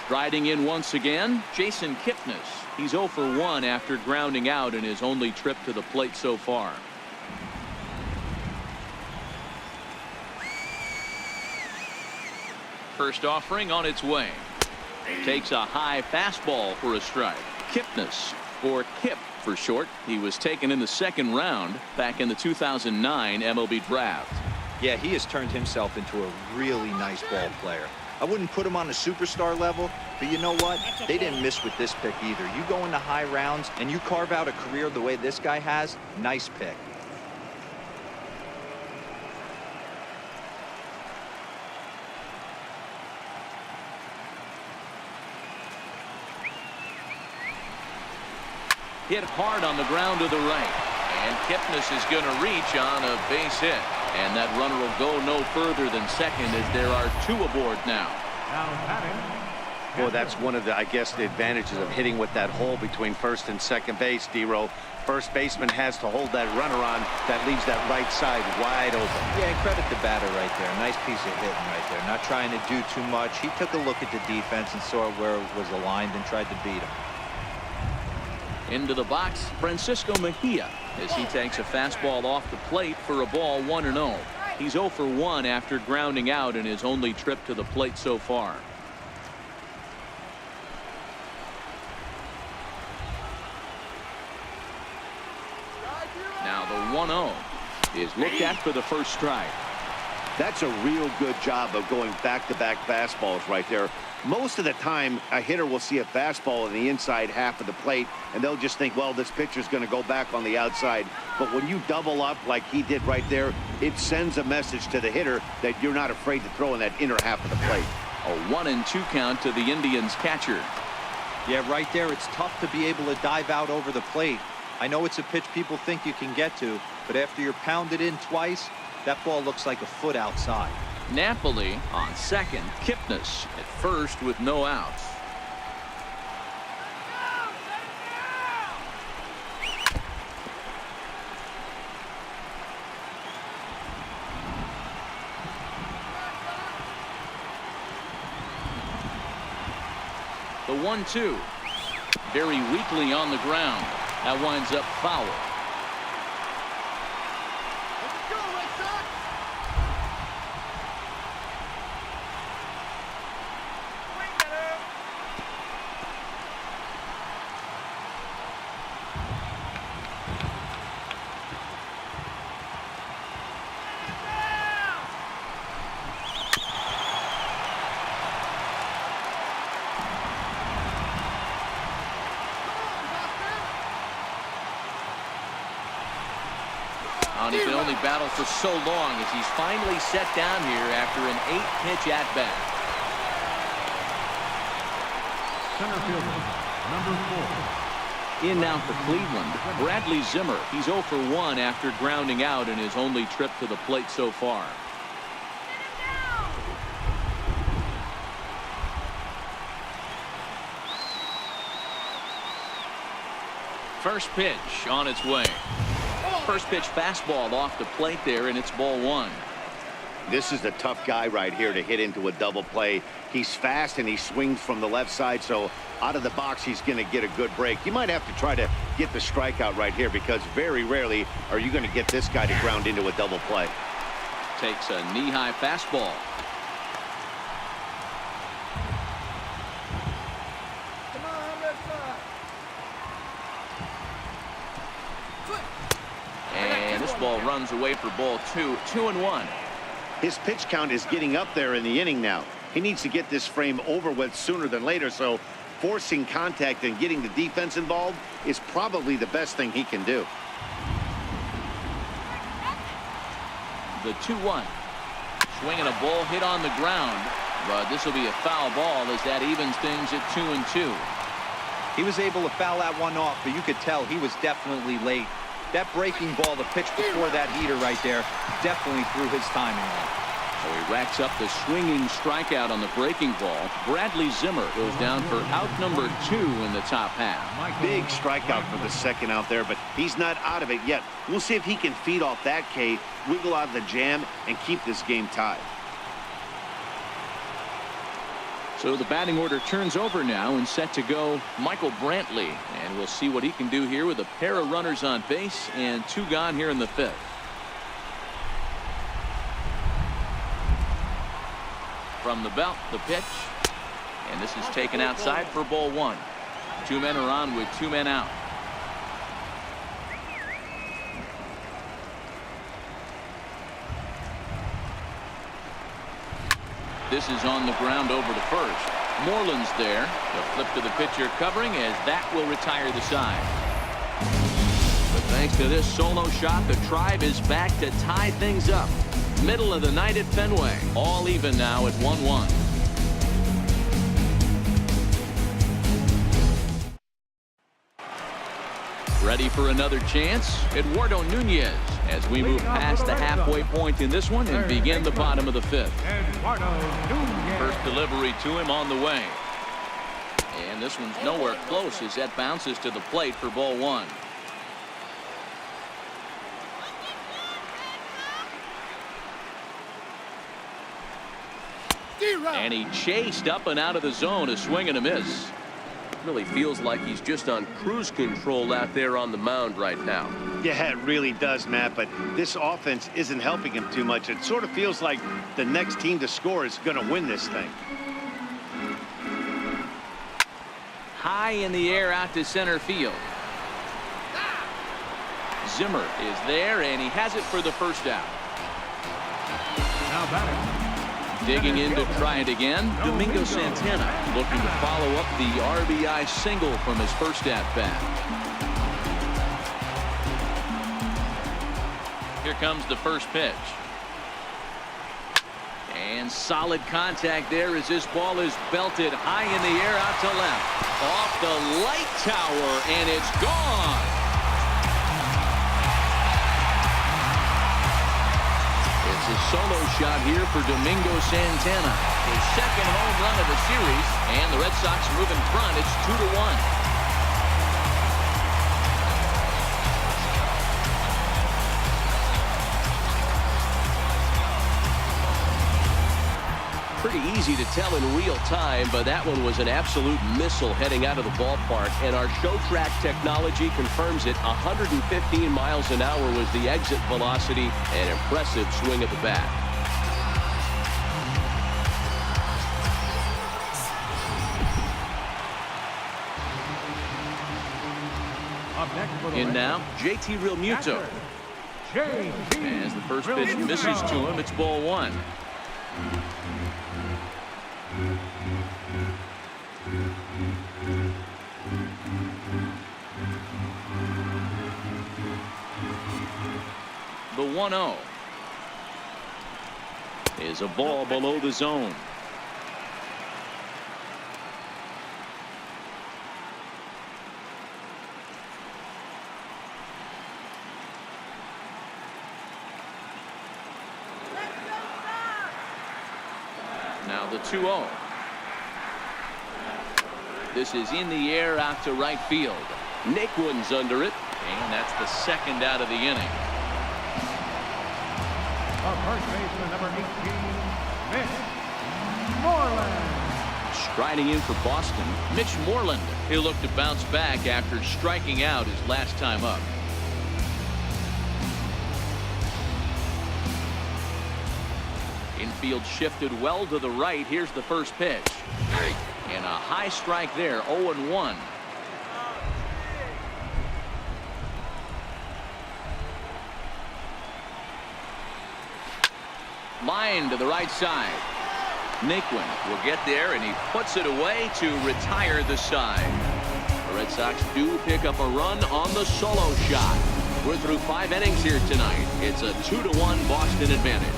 Striding in once again, Jason Kipnis. He's 0 for 1 after grounding out in his only trip to the plate so far. First offering on its way. Takes a high fastball for a strike. Kipnis, or Kip for short. He was taken in the 2nd round back in the 2009 MLB draft. Yeah, he has turned himself into a really nice ball player. I wouldn't put him on a superstar level, but you know what? They didn't miss with this pick either. You go into high rounds and you carve out a career the way this guy has, nice pick. Hit hard on the ground to the right. And Kipnis is going to reach on a base hit. And that runner will go no further than second as there are 2 aboard now. Boy, that's one of the, I guess, the advantages of hitting with that hole between first and second base, D-Row. First baseman has to hold that runner on. That leaves that right side wide open. Yeah, and credit the batter right there. Nice piece of hitting right there. Not trying to do too much. He took a look at the defense and saw where it was aligned and tried to beat him. Into the box, Francisco Mejia, as he takes a fastball off the plate for a ball 1-0. He's 0 for 1 after grounding out in his only trip to the plate so far. Now the 1-0 is looked at for the first strike. That's a real good job of going back-to-back fastballs right there. Most of the time, a hitter will see a fastball in the inside half of the plate, and they'll just think, well, this pitcher's going to go back on the outside. But when you double up like he did right there, it sends a message to the hitter that you're not afraid to throw in that inner half of the plate. A 1-2 count to the Indians catcher. Yeah, right there, it's tough to be able to dive out over the plate. I know it's a pitch people think you can get to, but after you're pounded in twice, that ball looks like a foot outside. Napoli on second. Kipnis at first with no outs. The 1-2. Very weakly on the ground. That winds up foul. And he can only battle for so long as he's finally set down here after an 8-pitch at-bat. Center fielder, number 4. In now for Cleveland, Bradley Zimmer. He's 0 for 1 after grounding out in his only trip to the plate so far. First pitch on its way. First pitch fastball off the plate there, and it's ball 1. This is the tough guy right here to hit into a double play. He's fast and he swings from the left side, so out of the box he's going to get a good break. You might have to try to get the strikeout right here because very rarely are you going to get this guy to ground into a double play. Takes a knee-high fastball. And this ball runs away for ball 2. 2-1. His pitch count is getting up there in the inning now. He needs to get this frame over with sooner than later, so forcing contact and getting the defense involved is probably the best thing he can do. The 2-1. Swinging a ball hit on the ground, but this will be a foul ball as that evens things at 2-2. He was able to foul that one off, but you could tell he was definitely late. That breaking ball, the pitch before that heater right there, definitely threw his timing off. So he racks up the swinging strikeout on the breaking ball. Bradley Zimmer goes down for out number 2 in the top half. Big strikeout for the second out there, but he's not out of it yet. We'll see if he can feed off that K, wiggle out of the jam, and keep this game tied. So the batting order turns over now and set to go Michael Brantley. And we'll see what he can do here with a pair of runners on base and 2 gone here in the 5th. From the belt, the pitch. And this is taken outside for ball 1. 2 men are on with 2 men out. This is on the ground over to first. Moreland's there. The flip to the pitcher covering as that will retire the side. But thanks to this solo shot, the Tribe is back to tie things up. Middle of the night at Fenway. All even now at 1-1. Ready for another chance? Eduardo Nunez as we move past the halfway point in this one and begin the bottom of the 5th. First delivery to him on the way. And this one's nowhere close as that bounces to the plate for ball 1. And he chased up and out of the zone, a swing and a miss. Really feels like he's just on cruise control out there on the mound right now. Yeah, it really does, Matt, but this offense isn't helping him too much. It sort of feels like the next team to score is going to win this thing. High in the air out to center field. Zimmer is there, and he has it for the first out. Now batting. Digging in to try it again, Domingo Santana looking to follow up the RBI single from his first at-bat. Here comes the first pitch. And solid contact there as this ball is belted high in the air out to left. Off the light tower, and it's gone. It's a solo shot here for Domingo Santana. His second home run of the series, and the Red Sox move in front. It's 2-1. Pretty easy to tell in real time, but that one was an absolute missile heading out of the ballpark, and our show track technology confirms it. 115 miles an hour was the exit velocity. An impressive swing at the bat. In now, JT Realmuto. As the first pitch misses to him, it's ball 1. The 1-0 is a ball below the zone. Now the 2-0. This is in the air out to right field. Naquin's under it. And that's the second out of the inning. The first baseman, number 18, Mitch Moreland. Striding in for Boston, Mitch Moreland. He'll look to bounce back after striking out his last time up. Infield shifted well to the right. Here's the first pitch. And a high strike there, 0-1. Line to the right side. Naquin will get there, and he puts it away to retire the side. The Red Sox do pick up a run on the solo shot. We're through 5 innings here tonight. It's a 2-1 Boston advantage.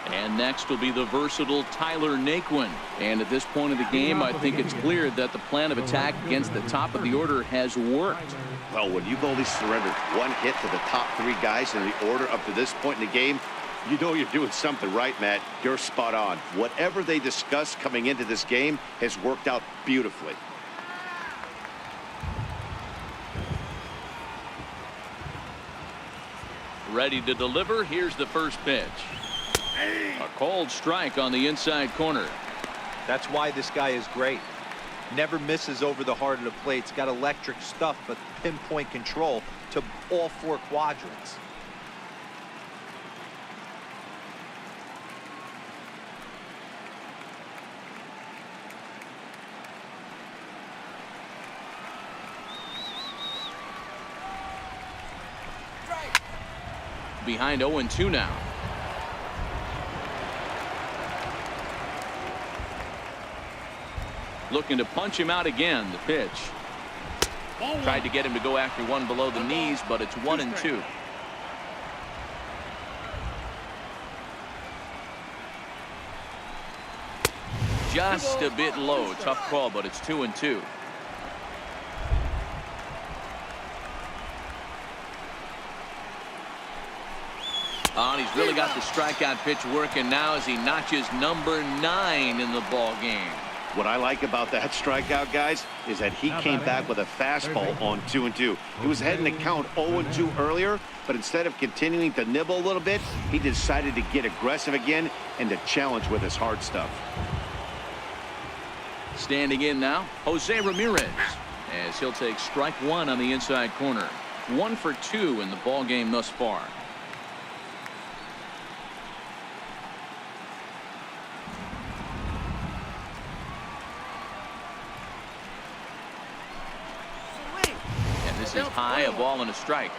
And next will be the versatile Tyler Naquin. And at this point of the game, I think it's clear that the plan of attack against the top of the order has worked. Well, when you've only surrendered 1 hit to the top 3 guys in the order up to this point in the game, you know you're doing something right, Matt. You're spot on. Whatever they discussed coming into this game has worked out beautifully. Ready to deliver. Here's the first pitch. A cold strike on the inside corner. That's why this guy is great. Never misses over the heart of the plate. He's got electric stuff, but pinpoint control to all 4 quadrants. Behind 0-2 now. Looking to punch him out again. The pitch. Tried to get him to go after one below the knees, but it's 1-2. Just a bit low. Tough call, but it's 2-2. Oh, and he's really got the strikeout pitch working now as he notches number 9 in the ball game. What I like about that strikeout, guys, is that he came back with a fastball on 2-2. He was ahead in the count 0-2 earlier, but instead of continuing to nibble a little bit, he decided to get aggressive again and to challenge with his hard stuff. Standing in now, Jose Ramirez, as he'll take strike 1 on the inside corner. 1 for 2 in the ball game thus far. This is high, a ball and a strike.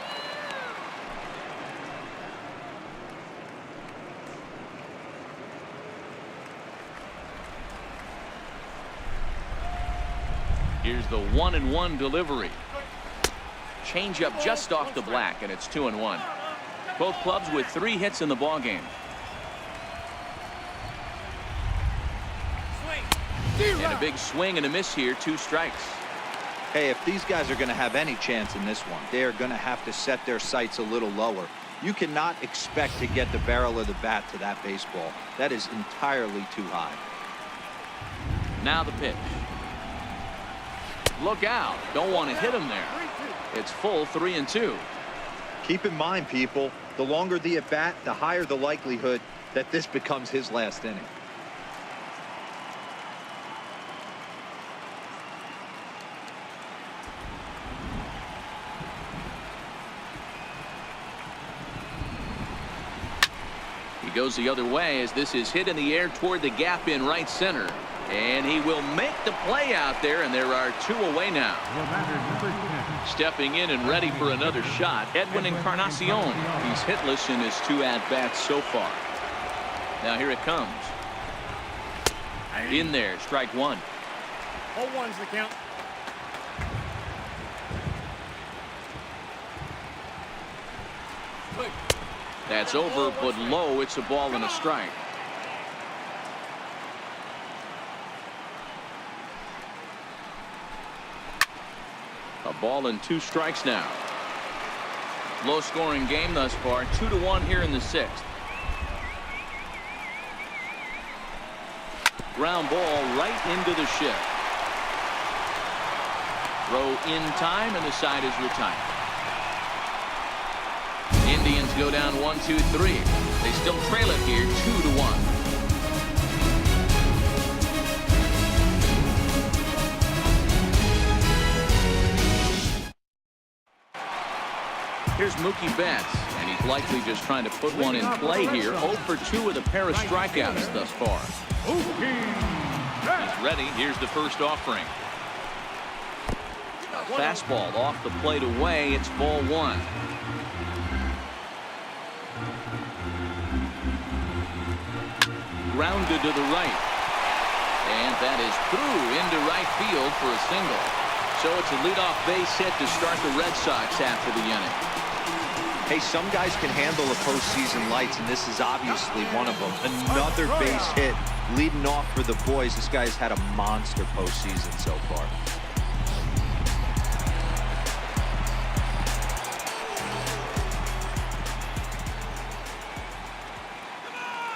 Here's the 1-1 delivery. Changeup just off the black, and it's 2-1. Both clubs with 3 hits in the ball game. And a big swing and a miss here, 2 strikes. Hey, if these guys are going to have any chance in this one, they are going to have to set their sights a little lower. You cannot expect to get the barrel of the bat to that baseball. That is entirely too high. Now the pitch. Look out. Don't want to hit him there. It's full 3-2. Keep in mind, people, the longer the at bat, the higher the likelihood that this becomes his last inning. Goes the other way as this is hit in the air toward the gap in right center, and he will make the play out there, and there are 2 away now. Stepping in and ready for another shot, Edwin Encarnacion. He's hitless in his 2 at-bats so far. Now here it comes. In there, strike 1. 0-1's the count. That's over, but low. It's a ball and a strike. A ball and 2 strikes now. Low scoring game thus far. 2-1 here in the 6th. Ground ball right into the shift. Throw in time, and the side is retired. Indians go down 1-2-3. They still trail it here 2-1. Here's Mookie Betts, and he's likely just trying to put one in play here. 0 for 2 with a pair of strikeouts thus far. He's ready. Here's the first offering. Fastball off the plate away. It's ball 1. Grounded to the right. And that is through into right field for a single. So it's a leadoff base hit to start the Red Sox after the inning. Hey, some guys can handle the postseason lights, and this is obviously one of them. Another base hit leading off for the boys. This guy's had a monster postseason so far.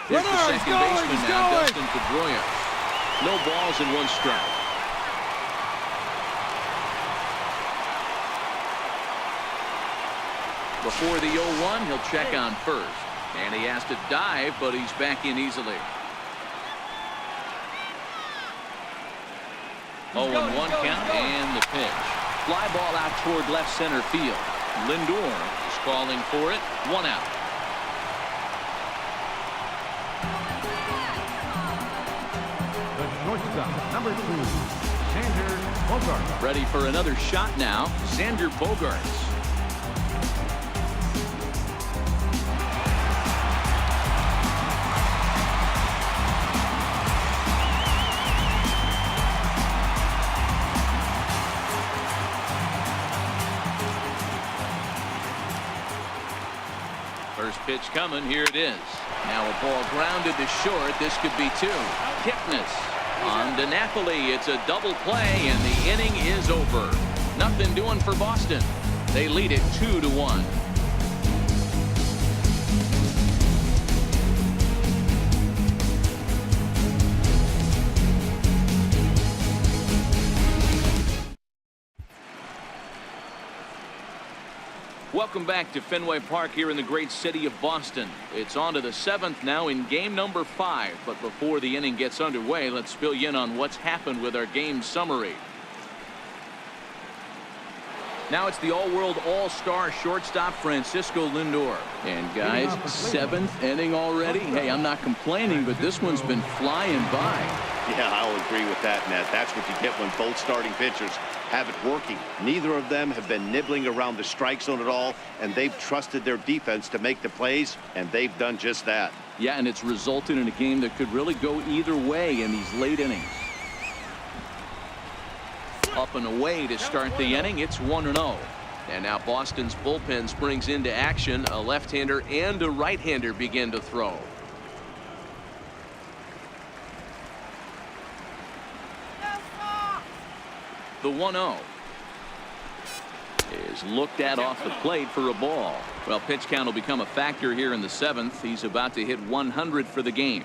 Here's the second baseman now, Dustin Pedroia. No balls and 1 strike. Before the 0-1, he'll check on first. And he has to dive, but he's back in easily. 0-1 count and the pitch. Fly ball out toward left center field. Lindor is calling for it. 1 out. Shortstop, number 2, Xander Bogaerts. Ready for another shot now. Xander Bogaerts. First pitch coming. Here it is. Now a ball grounded to short. This could be 2. Kipnis on to Napoli. It's a double play, and the inning is over. Nothing doing for Boston. They lead it 2-1. Welcome back to Fenway Park here in the great city of Boston. It's on to the 7th now in game number 5. But before the inning gets underway, let's fill you in on what's happened with our game summary. Now it's the all-world all-star shortstop Francisco Lindor. And guys, 7th inning already. Hey, I'm not complaining, but this one's been flying by. Yeah, I'll agree with that, Matt. That's what you get when both starting pitchers have it working. Neither of them have been nibbling around the strike zone at all, and they've trusted their defense to make the plays, and they've done just that. Yeah, and it's resulted in a game that could really go either way in these late innings. Up and away to start the inning. It's 1-0. And now Boston's bullpen springs into action. A left-hander and a right-hander begin to throw. The 1-0 is looked at off the plate for a ball. Well, pitch count will become a factor here in the 7th. He's about to hit 100 for the game.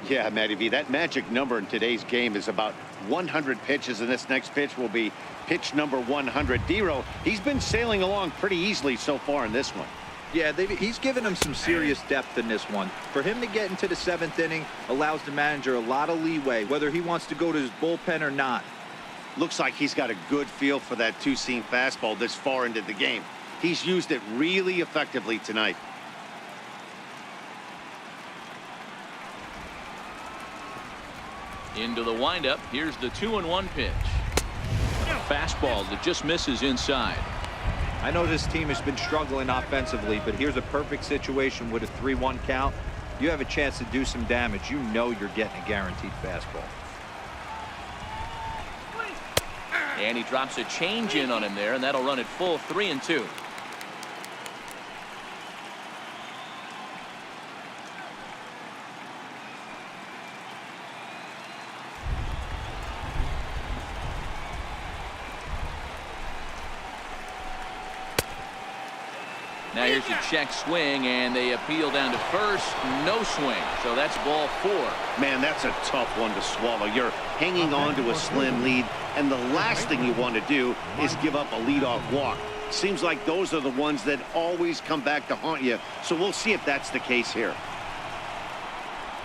Yeah, Matty V, that magic number in today's game is about 100 pitches, and this next pitch will be pitch number 100. D-Row, he's been sailing along pretty easily so far in this one. Yeah, he's given him some serious depth in this one. For him to get into the 7th inning allows the manager a lot of leeway, whether he wants to go to his bullpen or not. Looks like he's got a good feel for that two-seam fastball this far into the game. He's used it really effectively tonight. Into the windup. Here's the 2-1 pitch. A fastball that just misses inside. I know this team has been struggling offensively, but here's a perfect situation with a 3-1 count. You have a chance to do some damage. You know you're getting a guaranteed fastball. And he drops a change in on him there, and that'll run it full 3-2. Now here's a check swing, and they appeal down to first. No swing. So that's ball 4. Man, that's a tough one to swallow. You're hanging on to a slim lead, and the last thing you want to do is give up a leadoff walk. Seems like those are the ones that always come back to haunt you. So we'll see if that's the case here.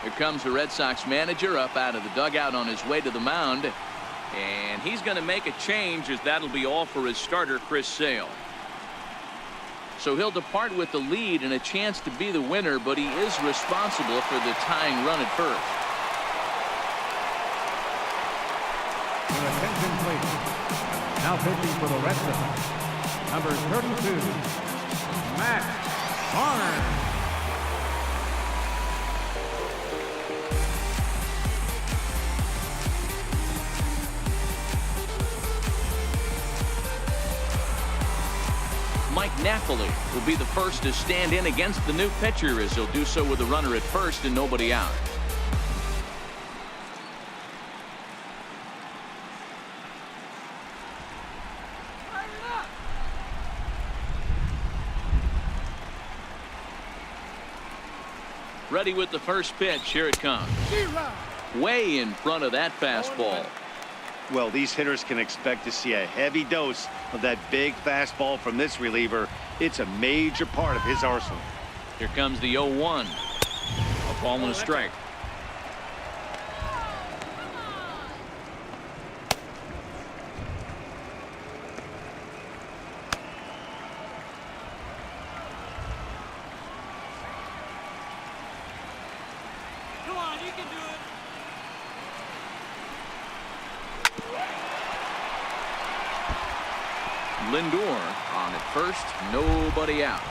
Here comes the Red Sox manager up out of the dugout on his way to the mound. And he's going to make a change, as that'll be all for his starter, Chris Sale. So he'll depart with the lead and a chance to be the winner, but he is responsible for the tying run at first. Your attention, please. Now pitching for the Red Sox, number 32, Matt Barnes. Mike Napoli will be the first to stand in against the new pitcher, as he'll do so with a runner at first and nobody out. Ready with the first pitch. Here it comes. Way in front of that fastball. Well, these hitters can expect to see a heavy dose of that big fastball from this reliever. It's a major part of his arsenal. Here comes the 0-1. A ball and a strike. Come on, you can do it. Lindor on at first, nobody out.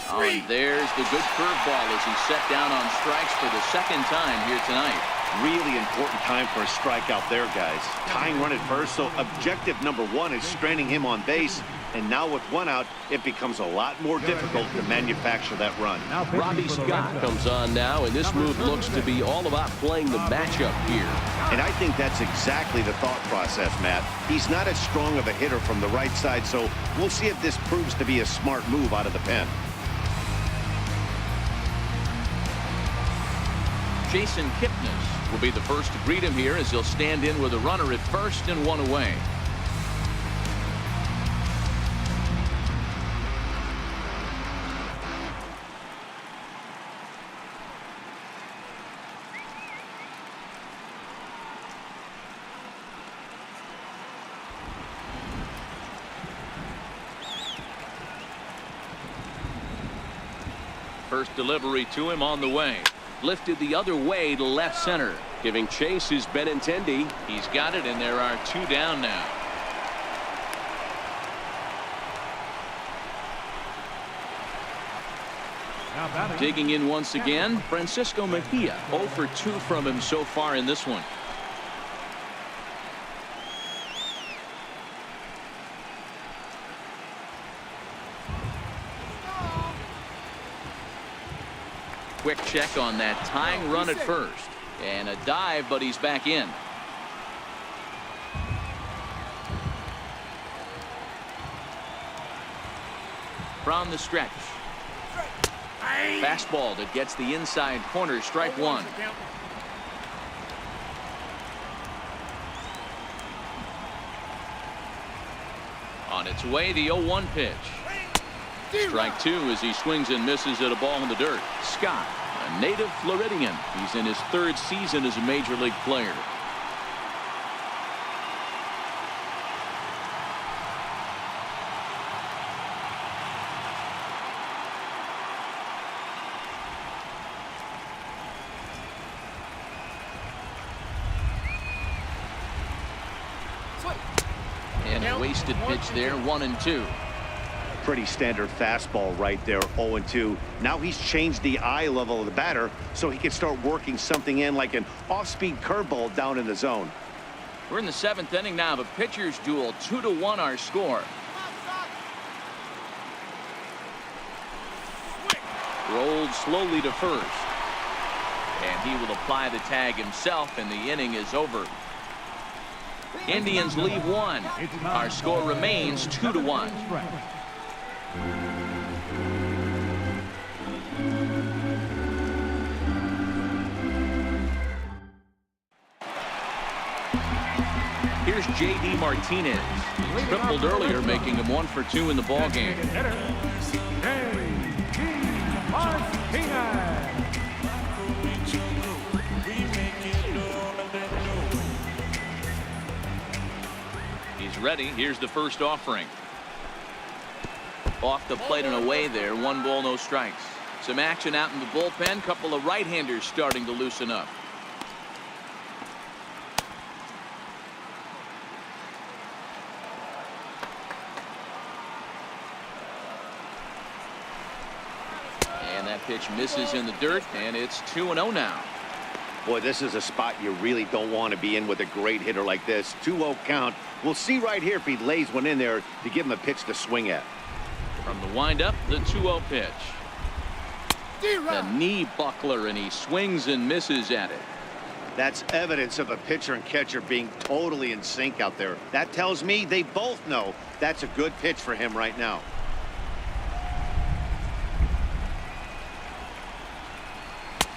Oh, and there's the good curveball as he's set down on strikes for the second time here tonight. Really important time for a strikeout there, guys. Tying run at first, so objective number 1 is stranding him on base. And now with 1 out, it becomes a lot more difficult to manufacture that run. Robbie Scott comes on now, and this move looks to be all about playing the matchup here. And I think that's exactly the thought process, Matt. He's not as strong of a hitter from the right side, so we'll see if this proves to be a smart move out of the pen. Jason Kipnis will be the first to greet him here, as he'll stand in with a runner at first and 1 away. First delivery to him on the way. Lifted the other way to left center. Giving chase is Benintendi. He's got it, and there are 2 down now. Now batting. Digging in once again, Francisco Mejia. 0 for 2 from him so far in this one. Quick check on that tying run at first. And a dive, but he's back in. From the stretch. Fastball that gets the inside corner, strike 1. On its way, the 0-1 pitch. Strike 2 as he swings and misses at a ball in the dirt. Scott, a native Floridian. He's in his 3rd season as a major league player. And a wasted pitch there, 1-2. Pretty standard fastball right there, 0-2. Now he's changed the eye level of the batter so he can start working something in like an off-speed curveball down in the zone. We're in the 7th inning now of a pitcher's duel. 2-1 our score. Rolled slowly to first. And he will apply the tag himself, and the inning is over. Indians leave one. Our score remains 2-1. Here's J.D. Martinez. Tripled earlier, making him 1 for 2 in the ball game. He's ready. Here's the first offering. Off the plate and away there. 1 ball, no strikes. Some action out in the bullpen. Couple of right-handers starting to loosen up. And that pitch misses in the dirt, and it's 2-0 now. Boy, this is a spot you really don't want to be in with a great hitter like this. 2-0 count. We'll see right here if he lays one in there to give him a pitch to swing at. From the windup, the 2-0 pitch. The knee buckler, and he swings and misses at it. That's evidence of a pitcher and catcher being totally in sync out there. That tells me they both know that's a good pitch for him right now.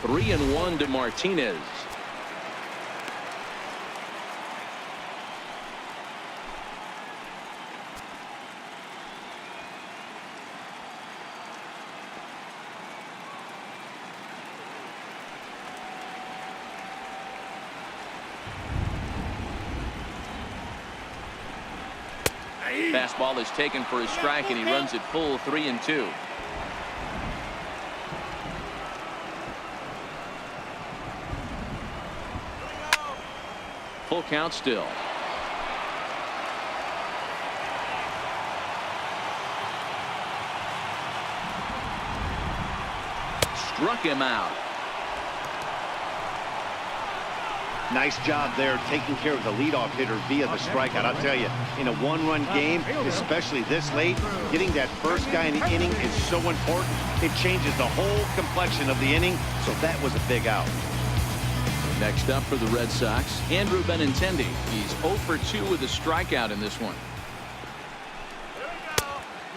3-1 to Martinez. Fastball is taken for a strike, and he runs it full 3-2. Full count still. Struck him out. Nice job there taking care of the leadoff hitter via the strikeout. I'll tell you, in a 1-run game, especially this late, getting that first guy in the inning is so important. It changes the whole complexion of the inning, so that was a big out. Next up for the Red Sox, Andrew Benintendi. He's 0 for 2 with a strikeout in this one.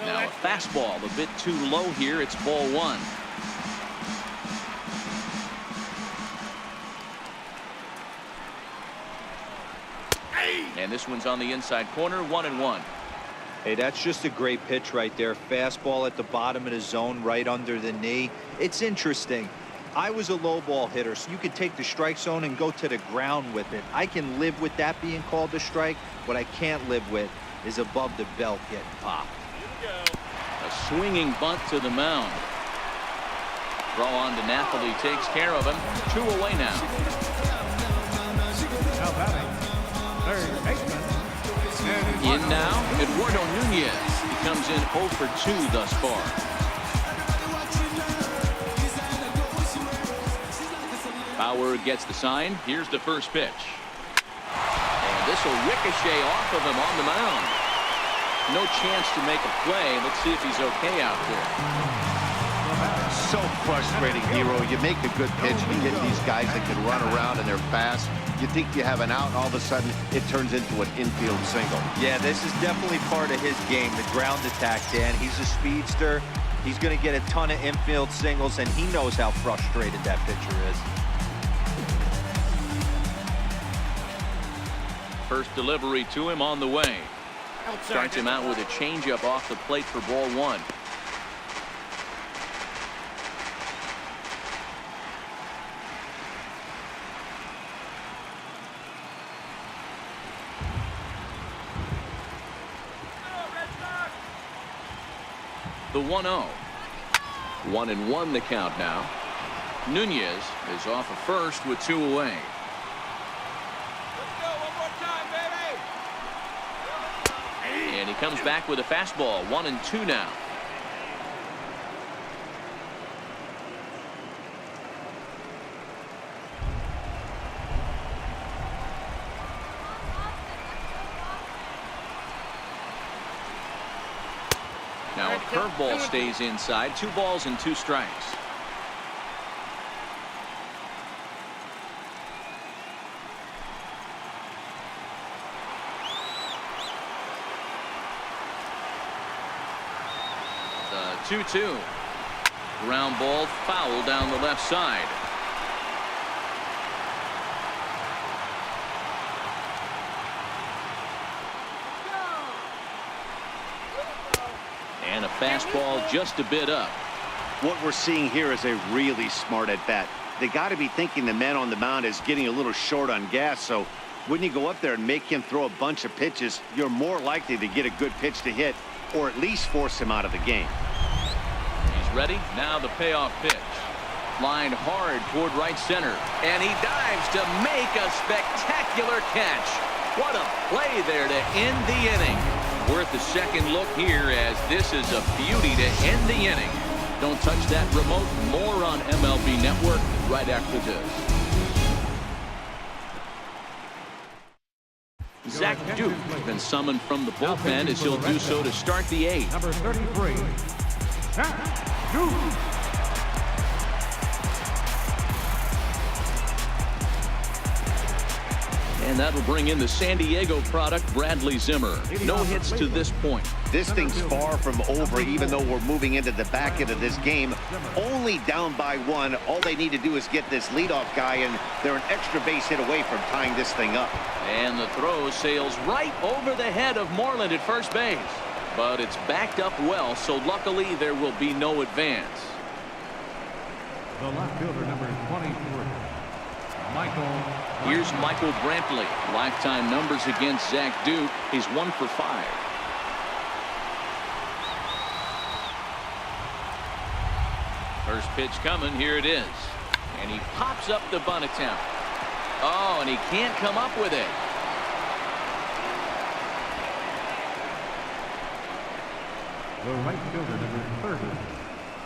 Now a fastball a bit too low here. It's ball 1. And this one's on the inside corner, 1-1. Hey, that's just a great pitch right there. Fastball at the bottom of the zone, right under the knee. It's interesting. I was a low ball hitter, so you could take the strike zone and go to the ground with it. I can live with that being called a strike. What I can't live with is above the belt getting popped. A swinging bunt to the mound. Throw on to Napoli, takes care of him. 2 away now. Now batting, third baseman. In now, Eduardo Nunez. He comes in 0 for 2 thus far. Bauer gets the sign. Here's the first pitch. And this will ricochet off of him on the mound. No chance to make a play. Let's see if he's okay out there. So frustrating, Hero. You make a good pitch, you get these guys that can run around and they're fast. You think you have an out, and all of a sudden it turns into an infield single. Yeah, this is definitely part of his game, the ground attack, Dan. He's a speedster. He's going to get a ton of infield singles, and he knows how frustrated that pitcher is. First delivery to him on the way. Starts him out with a changeup off the plate for ball 1. The 1-0. 1-1 the count now. Nunez is off of first with 2 away. And he comes back with a fastball. 1-2 now. Now a curveball stays inside. 2 balls and 2 strikes. 2-2. Ground ball foul down the left side. And a fastball just a bit up. What we're seeing here is a really smart at bat. They got to be thinking the man on the mound is getting a little short on gas, so when you go up there and make him throw a bunch of pitches, you're more likely to get a good pitch to hit or at least force him out of the game. He's ready. Now the payoff pitch. Lined hard toward right center. And he dives to make a spectacular catch. What a play there to end the inning. Worth a second look here, as this is a beauty to end the inning. Don't touch that remote. More on MLB Network right after this. Zach Duke has been summoned from the bullpen, as he'll do so to start the eighth. Number 33, Zach Duke. And that'll bring in the San Diego product, Bradley Zimmer. No hits to this point. This thing's far from over, even though we're moving into the back end of this game. Only down by one. All they need to do is get this leadoff guy, and they're an extra base hit away from tying this thing up. And the throw sails right over the head of Moreland at first base. But it's backed up well, so luckily there will be no advance. The left fielder, number 23, Michael. Here's Michael Brantley. Lifetime numbers against Zach Duke. He's 1 for 5. First pitch coming. Here it is. And he pops up the bunt attempt. Oh, and he can't come up with it. The right fielder, number 30,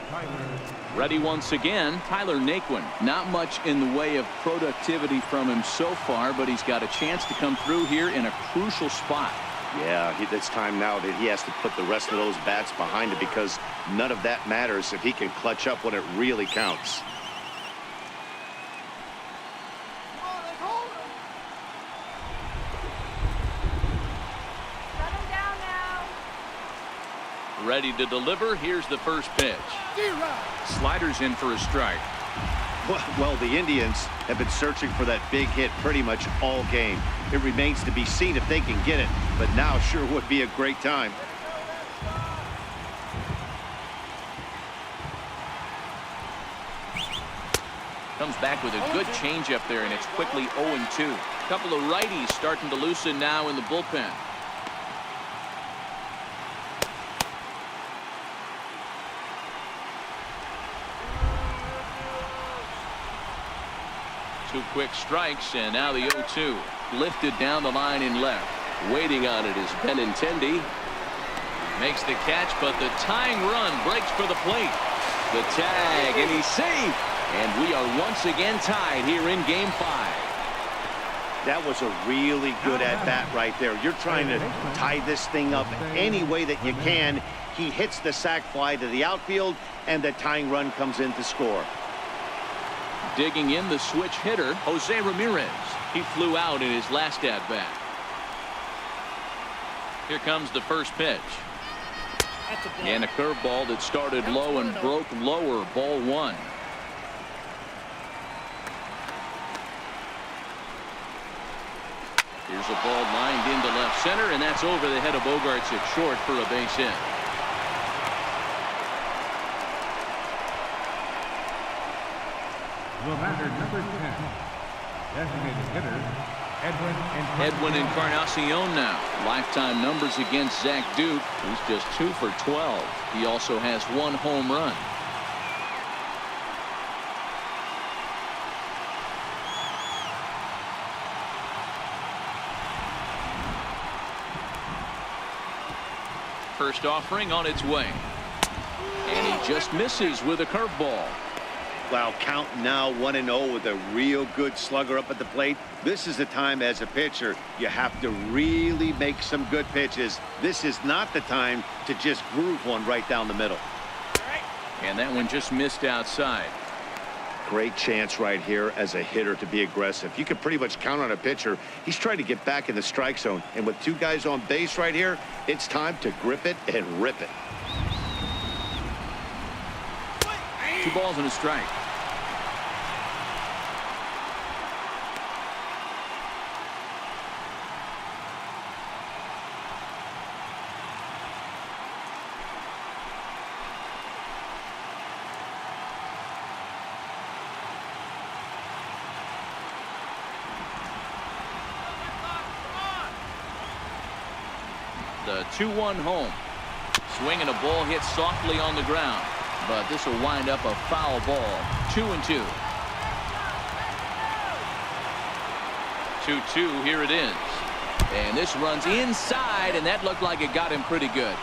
Tyler. Ready once again, Tyler Naquin. Not much in the way of productivity from him so far, but he's got a chance to come through here in a crucial spot. Yeah, it's time now that he has to put the rest of those bats behind it, because none of that matters if he can clutch up when it really counts. Ready to deliver. Here's the first pitch. Sliders in for a strike. Well, the Indians have been searching for that big hit pretty much all game. It remains to be seen if they can get it, but now sure would be a great time. Comes back with a good changeup there, and it's quickly 0-2. A couple of righties starting to loosen now in the bullpen. Two quick strikes, and now the 0-2. Lifted down the line in left. Waiting on it is Benintendi. Makes the catch, but the tying run breaks for the plate. The tag, and he's safe. And we are once again tied here in Game 5. That was a really good at-bat right there. You're trying to tie this thing up any way that you can. He hits the sac fly to the outfield, and the tying run comes in to score. Digging in the switch hitter, Jose Ramirez. He flew out in his last at-bat. Here comes the first pitch. And a curveball that started low and broke lower. Ball 1. Here's a ball lined into left center, and that's over the head of Bogarts at short for a base hit. The batter, number 10, designated hitter, Edwin Encarnacion now. Lifetime numbers against Zach Duke. He's just 2 for 12. He also has 1 home run. First offering on its way. And he just misses with a curveball. Wow, count now 1-0 with a real good slugger up at the plate. This is the time as a pitcher you have to really make some good pitches. This is not the time to just groove one right down the middle. And that one just missed outside. Great chance right here as a hitter to be aggressive. You can pretty much count on a pitcher. He's trying to get back in the strike zone. And with 2 guys on base right here, it's time to grip it and rip it. 2 balls and a strike. The 2-1 home. Swing and a ball hit softly on the ground, but this will wind up a foul ball. 2-2. 2-2. Here it is. And this runs inside, and that looked like it got him pretty good.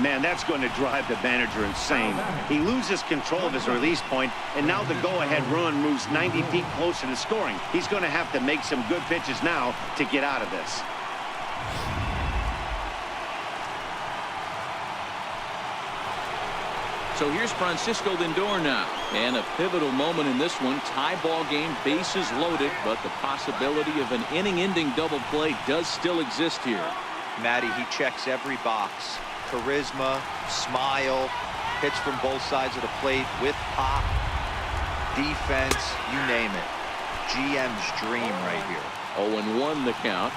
Man, that's going to drive the manager insane. He loses control of his release point, and now the go-ahead run moves 90 feet closer to scoring. He's going to have to make some good pitches now to get out of this. So here's Francisco Lindor now. And a pivotal moment in this one. Tie ball game, bases loaded, but the possibility of an inning-ending double play does still exist here. Matty, he checks every box. Charisma, smile, hits from both sides of the plate with pop, defense, you name it. GM's dream right here. 0-1 the count.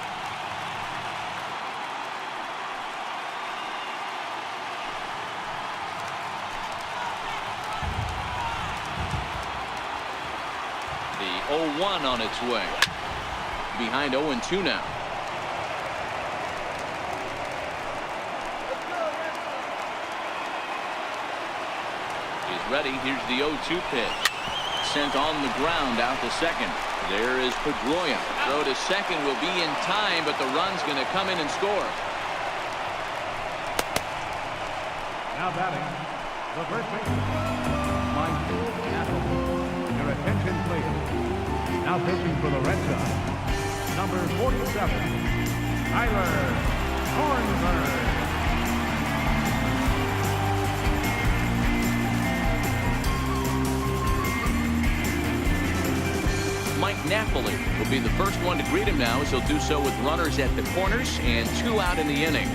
The 0-1 on its way. Behind 0-2 now. He's ready. Here's the 0-2 pitch. Sent on the ground out to second. There is Pedroia. Throw to second will be in time, but the run's going to come in and score. Now batting, the first baseman, Michael Adams. Your attention, please. Now pitching for the Red Sox, number 47, Tyler Thornburg. Mike Napoli will be the first one to greet him now, as he'll do so with runners at the corners and 2 out in the inning.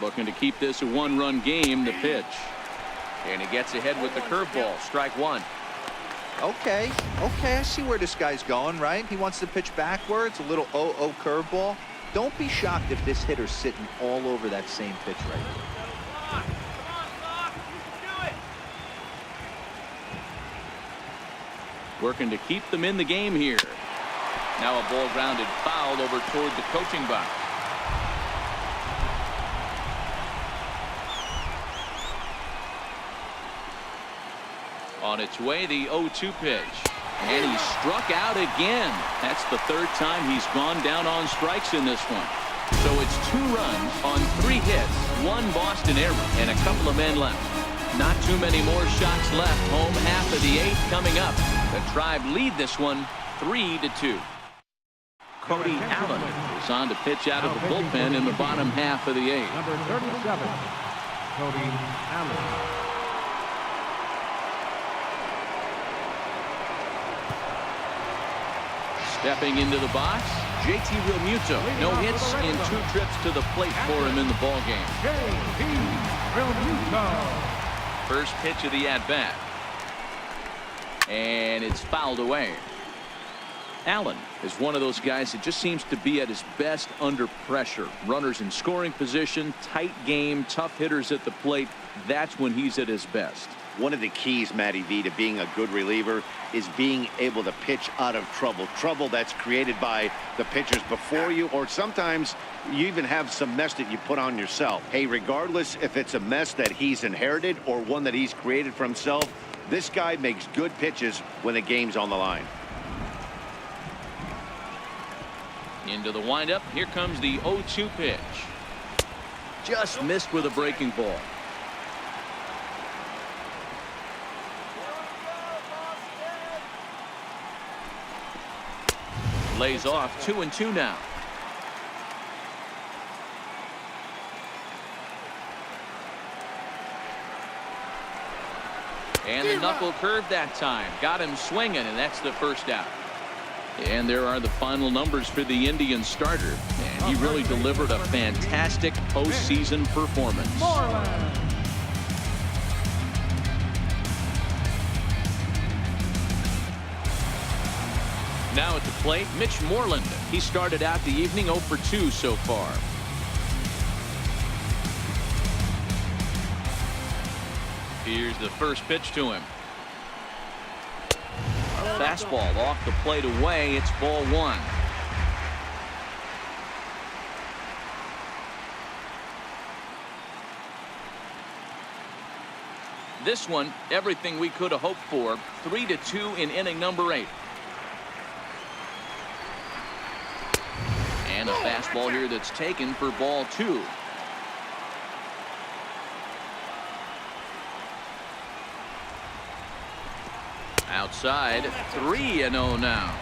Looking to keep this a 1-run game. The pitch, and he gets ahead with the curveball. Strike 1. Okay, I see where this guy's going, right? He wants to pitch backwards, a little 0-0 curveball. Don't be shocked if this hitter's sitting all over that same pitch right here. Working to keep them in the game here. Now a ball grounded foul over toward the coaching box. On its way, the 0-2 pitch. And he struck out again. That's the 3rd time he's gone down on strikes in this one. So it's 2 runs on 3 hits, 1 Boston error, and a couple of men left. Not too many more shots left. Home half of the 8th coming up. The Tribe lead this one 3-2. Cody Allen is on to pitch out of the bullpen in the bottom half of the 8th. Number 37, Cody Allen. Stepping into the box, JT Realmuto. No hits and 2 trips to the plate for him in the ballgame. JT Realmuto. First pitch of the at-bat. And it's fouled away. Allen is one of those guys that just seems to be at his best under pressure. Runners in scoring position, tight game, tough hitters at the plate. That's when he's at his best. One of the keys, Matty V, to being a good reliever is being able to pitch out of trouble. Trouble that's created by the pitchers before you, or sometimes you even have some mess that you put on yourself. Hey, regardless if it's a mess that he's inherited or one that he's created for himself, this guy makes good pitches when the game's on the line. Into the windup. Here comes the 0-2 pitch. Just missed with a breaking ball. Lays off. 2-2 now. And the knuckle curve that time. Got him swinging, and that's the first out. And there are the final numbers for the Indians starter. And he really delivered a fantastic postseason performance. Now at the plate, Mitch Moreland. He started out the evening 0 for 2 so far. Here's the first pitch to him. Fastball off the plate away. It's ball 1. This one, everything we could have hoped for. 3-2 in inning number 8. And a fastball here that's taken for ball 2. Outside, 3-0 now.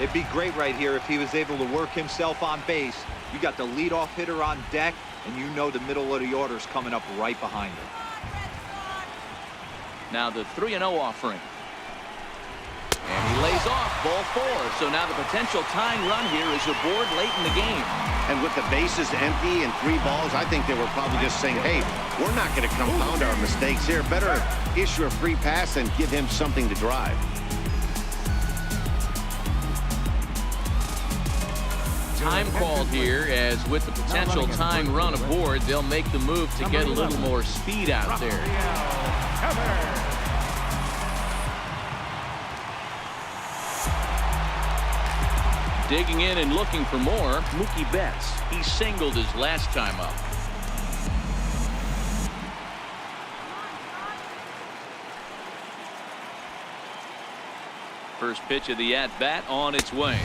It'd be great right here if he was able to work himself on base. You got the leadoff hitter on deck, and you know the middle of the order's coming up right behind him. Now the 3-0 offering. And he lays off ball 4. So now the potential tying run here is aboard late in the game. And with the bases empty and 3 balls, I think they were probably just saying, hey, we're not going to compound our mistakes here. Better issue a free pass and give him something to drive. Time called here, as with the potential tying run aboard, they'll make the move to get a little more speed out there. Digging in and looking for more, Mookie Betts. He singled his last time up. First pitch of the at-bat on its way.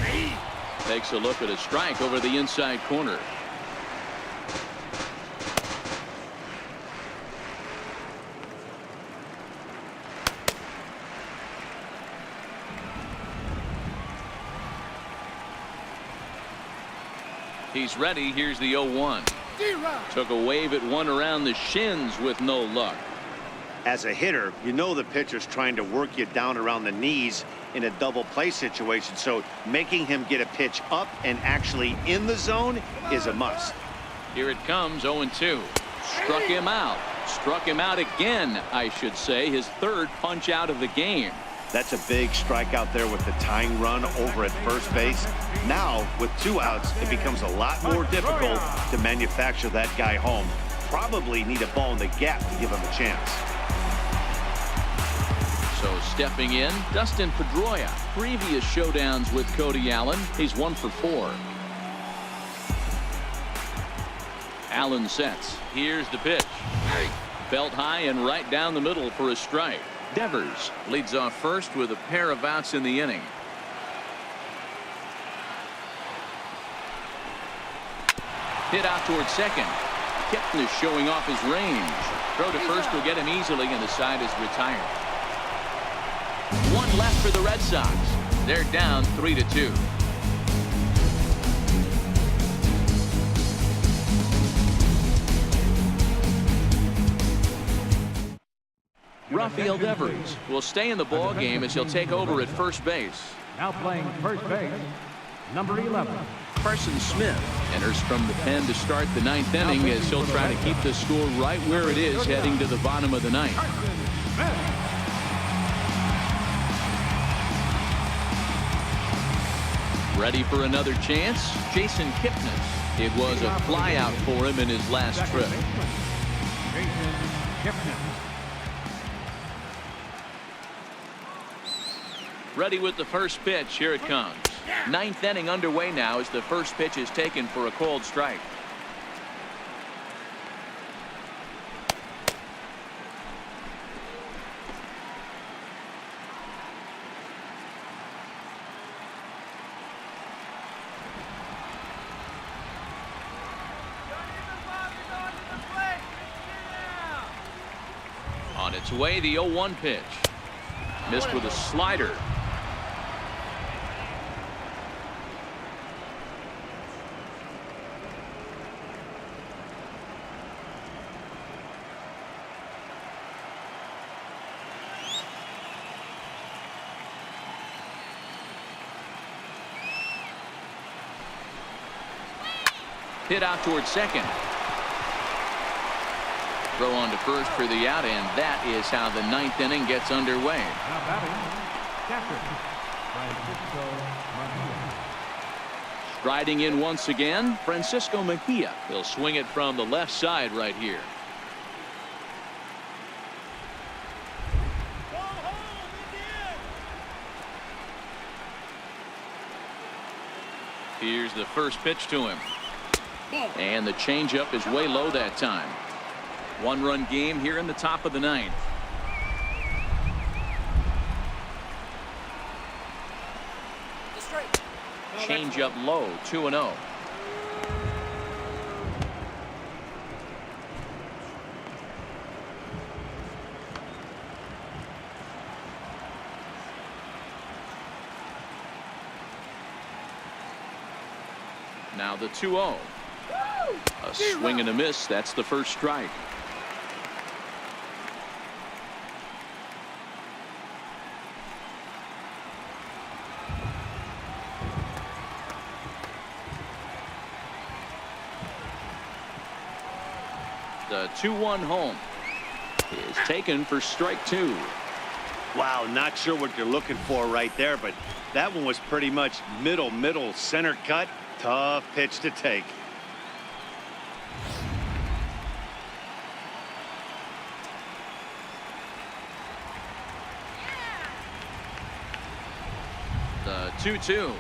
Takes a look at a strike over the inside corner. He's ready. Here's the 0-1. Took a wave at one around the shins with no luck. As a hitter, you know the pitcher's trying to work you down around the knees in a double play situation, so making him get a pitch up and actually in the zone is a must. Here it comes, 0-2. Struck him out. Struck him out again, I should say. His third punch out of the game. That's a big strikeout there with the tying run over at first base. Now, with 2 outs, it becomes a lot more difficult to manufacture that guy home. Probably need a ball in the gap to give him a chance. So stepping in, Dustin Pedroia. Previous showdowns with Cody Allen, he's 1 for 4. Allen sets. Here's the pitch. Belt high and right down the middle for a strike. Devers leads off first with a pair of outs in the inning. Hit out towards second. Kipnis showing off his range. Throw to first will get him easily, and the side is retired. 1 left for the Red Sox. They're down 3-2. Rafael Devers will stay in the ball game as he'll take over at first base. Now playing first base, number 11. Carson Smith enters from the pen to start the 9th inning as he'll try to keep the score right where it is heading to the bottom of the 9th. Ready for another chance? Jason Kipnis. It was a flyout for him in his last trip. Jason Kipnis. Ready with the first pitch. Here it comes. 9th inning underway now as the first pitch is taken for a called strike. On its way, the 0-1 pitch. Missed with a slider. Hit out towards second. Throw on to first for the out, and that is how the ninth inning gets underway. Now batting, catcher, Francisco Mejia. Striding in once again, Francisco Mejia. He'll swing it from the left side right here. Here's the first pitch to him. And the changeup is way low that time. One-run game here in the top of the ninth. Changeup low, 2-0. Now the 2-0. A swing and a miss. That's the first strike. The 2-1 home is taken for strike two. Wow, not sure what you're looking for right there, but that one was pretty much middle center cut. Tough pitch to take. The 2-2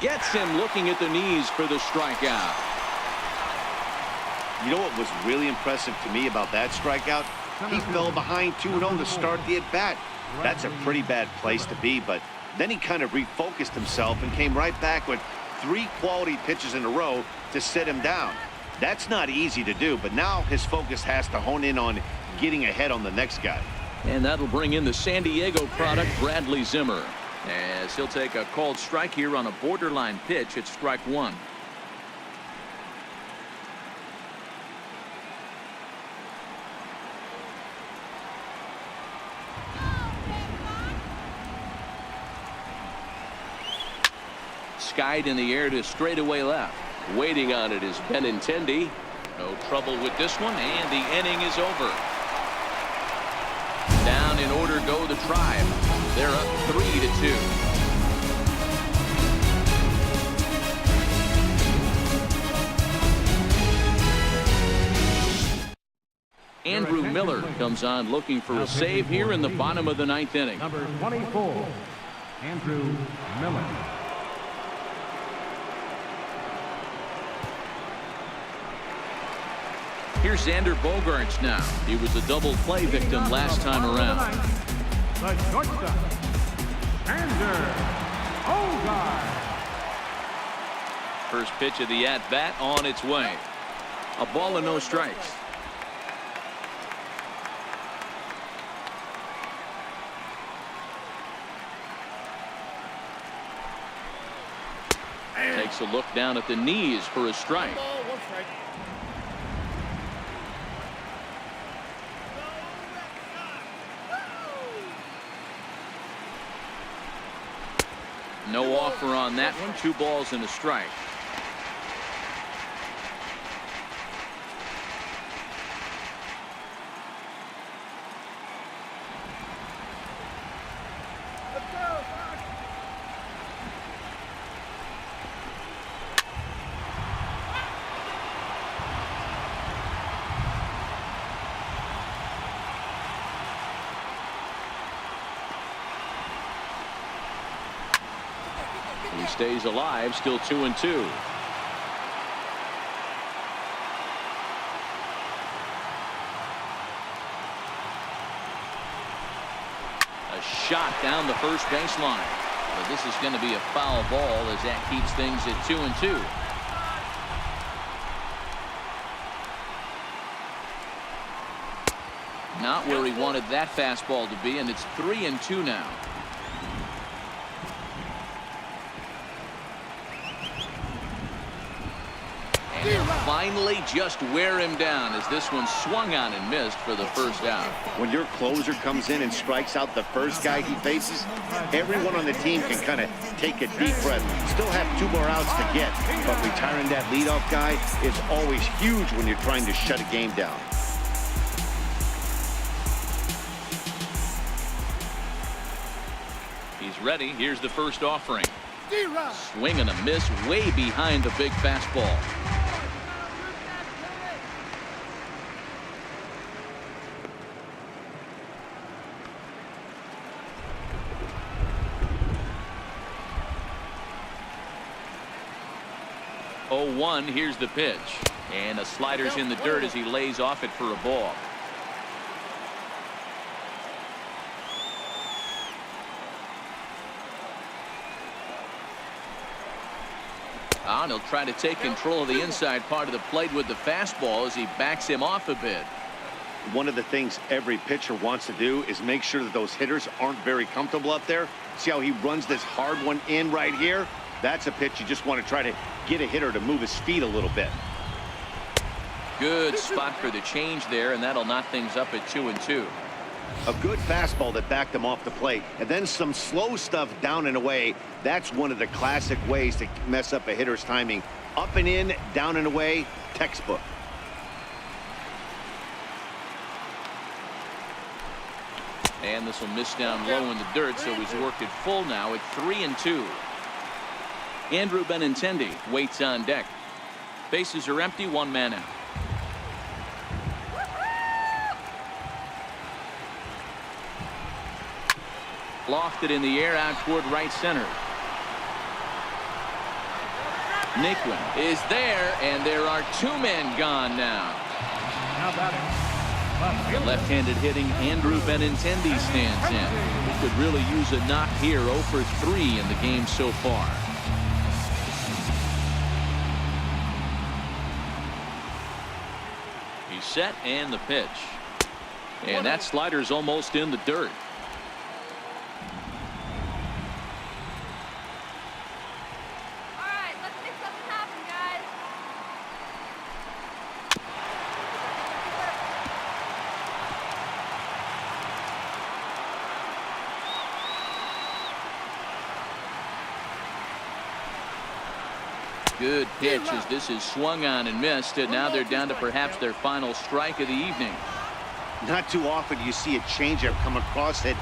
gets him looking at the knees for the strikeout. You know what was really impressive to me about that strikeout? He fell behind 2-0 to start the at-bat. That's a pretty bad place to be, but then he kind of refocused himself and came right back with 3 quality pitches in a row to set him down. That's not easy to do, but now his focus has to hone in on getting ahead on the next guy. And that'll bring in the San Diego product, Bradley Zimmer, as he'll take a called strike here on a borderline pitch at strike one. Skied in the air to straightaway left. Waiting on it is Benintendi. No trouble with this one, and the inning is over. Down in order go the Tribe. They're up 3-2. Andrew Miller comes on looking for a save here in the bottom of the ninth inning. Number 24, Andrew Miller. Here's Xander Bogaerts now. He was a double play victim last time around. The shortstop, Xander Bogaerts. First pitch of the at-bat on its way. A ball and no strikes. Takes a look down at the knees for a strike. No offer on that one. 2 balls and a strike. He stays alive, still 2-2. A shot down the first baseline. But this is going to be a foul ball as that keeps things at 2-2. Not where he wanted that fastball to be, and it's 3-2 now. Finally just wear him down as this one swung on and missed for the first out. When your closer comes in and strikes out the first guy he faces, everyone on the team can kind of take a deep breath. Still have 2 more outs to get, but retiring that leadoff guy is always huge when you're trying to shut a game down. He's ready. Here's the first offering. Swing and a miss way behind the big fastball. Oh, 1. Here's the pitch. And a slider's in the dirt as he lays off it for a ball. And he'll try to take control of the inside part of the plate with the fastball as he backs him off a bit. One of the things every pitcher wants to do is make sure that those hitters aren't very comfortable up there. See how he runs this hard one in right here? That's a pitch you just want to try to get a hitter to move his feet a little bit. Good spot for the change there, and that'll knock things up at 2-2. A good fastball that backed him off the plate, and then some slow stuff down and away. That's one of the classic ways to mess up a hitter's timing. Up and in, down and away, textbook. And this will miss down low in the dirt, so he's worked it full now at 3-2. Andrew Benintendi waits on deck. Bases are empty, 1 man out. Lofted in the air out toward right center. Naquin is there, and there are 2 men gone now. Now batting. The left-handed hitting Andrew Benintendi stands in. He could really use a knock here. 0 for 3 in the game so far. He's set, and the pitch. And that slider's almost in the dirt. Good pitch as this is swung on and missed, and now they're down to perhaps their final strike of the evening. Not too often do you see a changeup come across at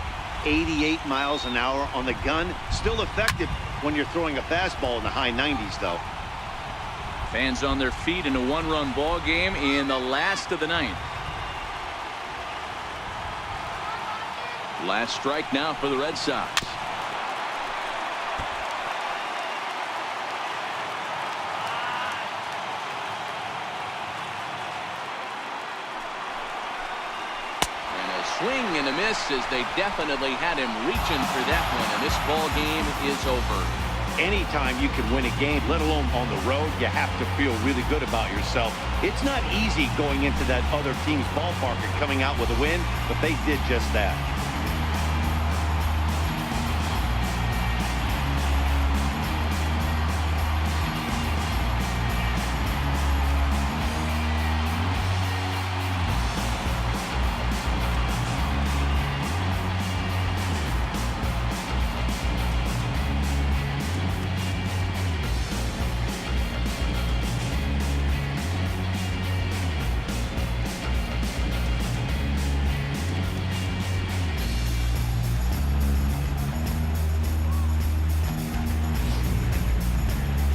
88 miles an hour on the gun. Still effective when you're throwing a fastball in the high 90s, though. Fans on their feet in a 1-run ball game in the last of the 9th. Last strike now for the Red Sox. Swing and a miss as they definitely had him reaching for that one, and this ball game is over. Anytime you can win a game, let alone on the road, you have to feel really good about yourself. It's not easy going into that other team's ballpark and coming out with a win, but they did just that.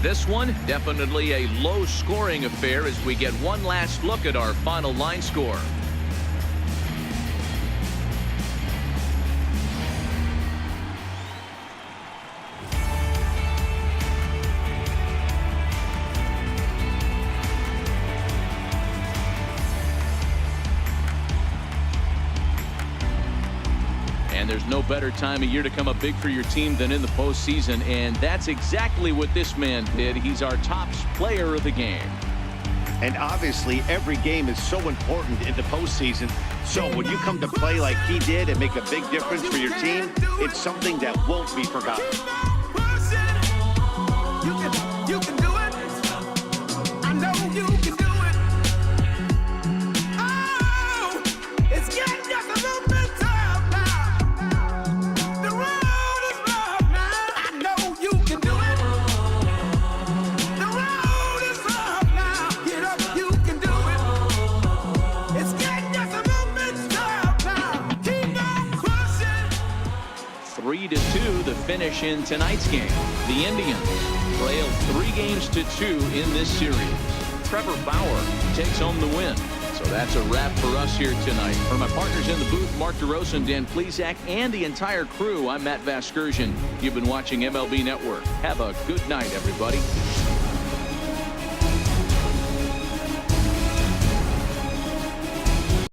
This one definitely a low-scoring affair as we get one last look at our final line score. And there's no better time of year to come up big for your team than in the postseason, and that's exactly what this man did. He's our top player of the game. And obviously, every game is so important in the postseason. So when you come to play like he did and make a big difference for your team, it's something that won't be forgotten. You can do it. I know you the finish in tonight's game. The Indians trail 3-2 in this series. Trevor Bauer takes home the win. So that's a wrap for us here tonight. For my partners in the booth, Mark DeRosa, Dan Plesac, and the entire crew, I'm Matt Vasgersian. You've been watching MLB Network. Have a good night, everybody.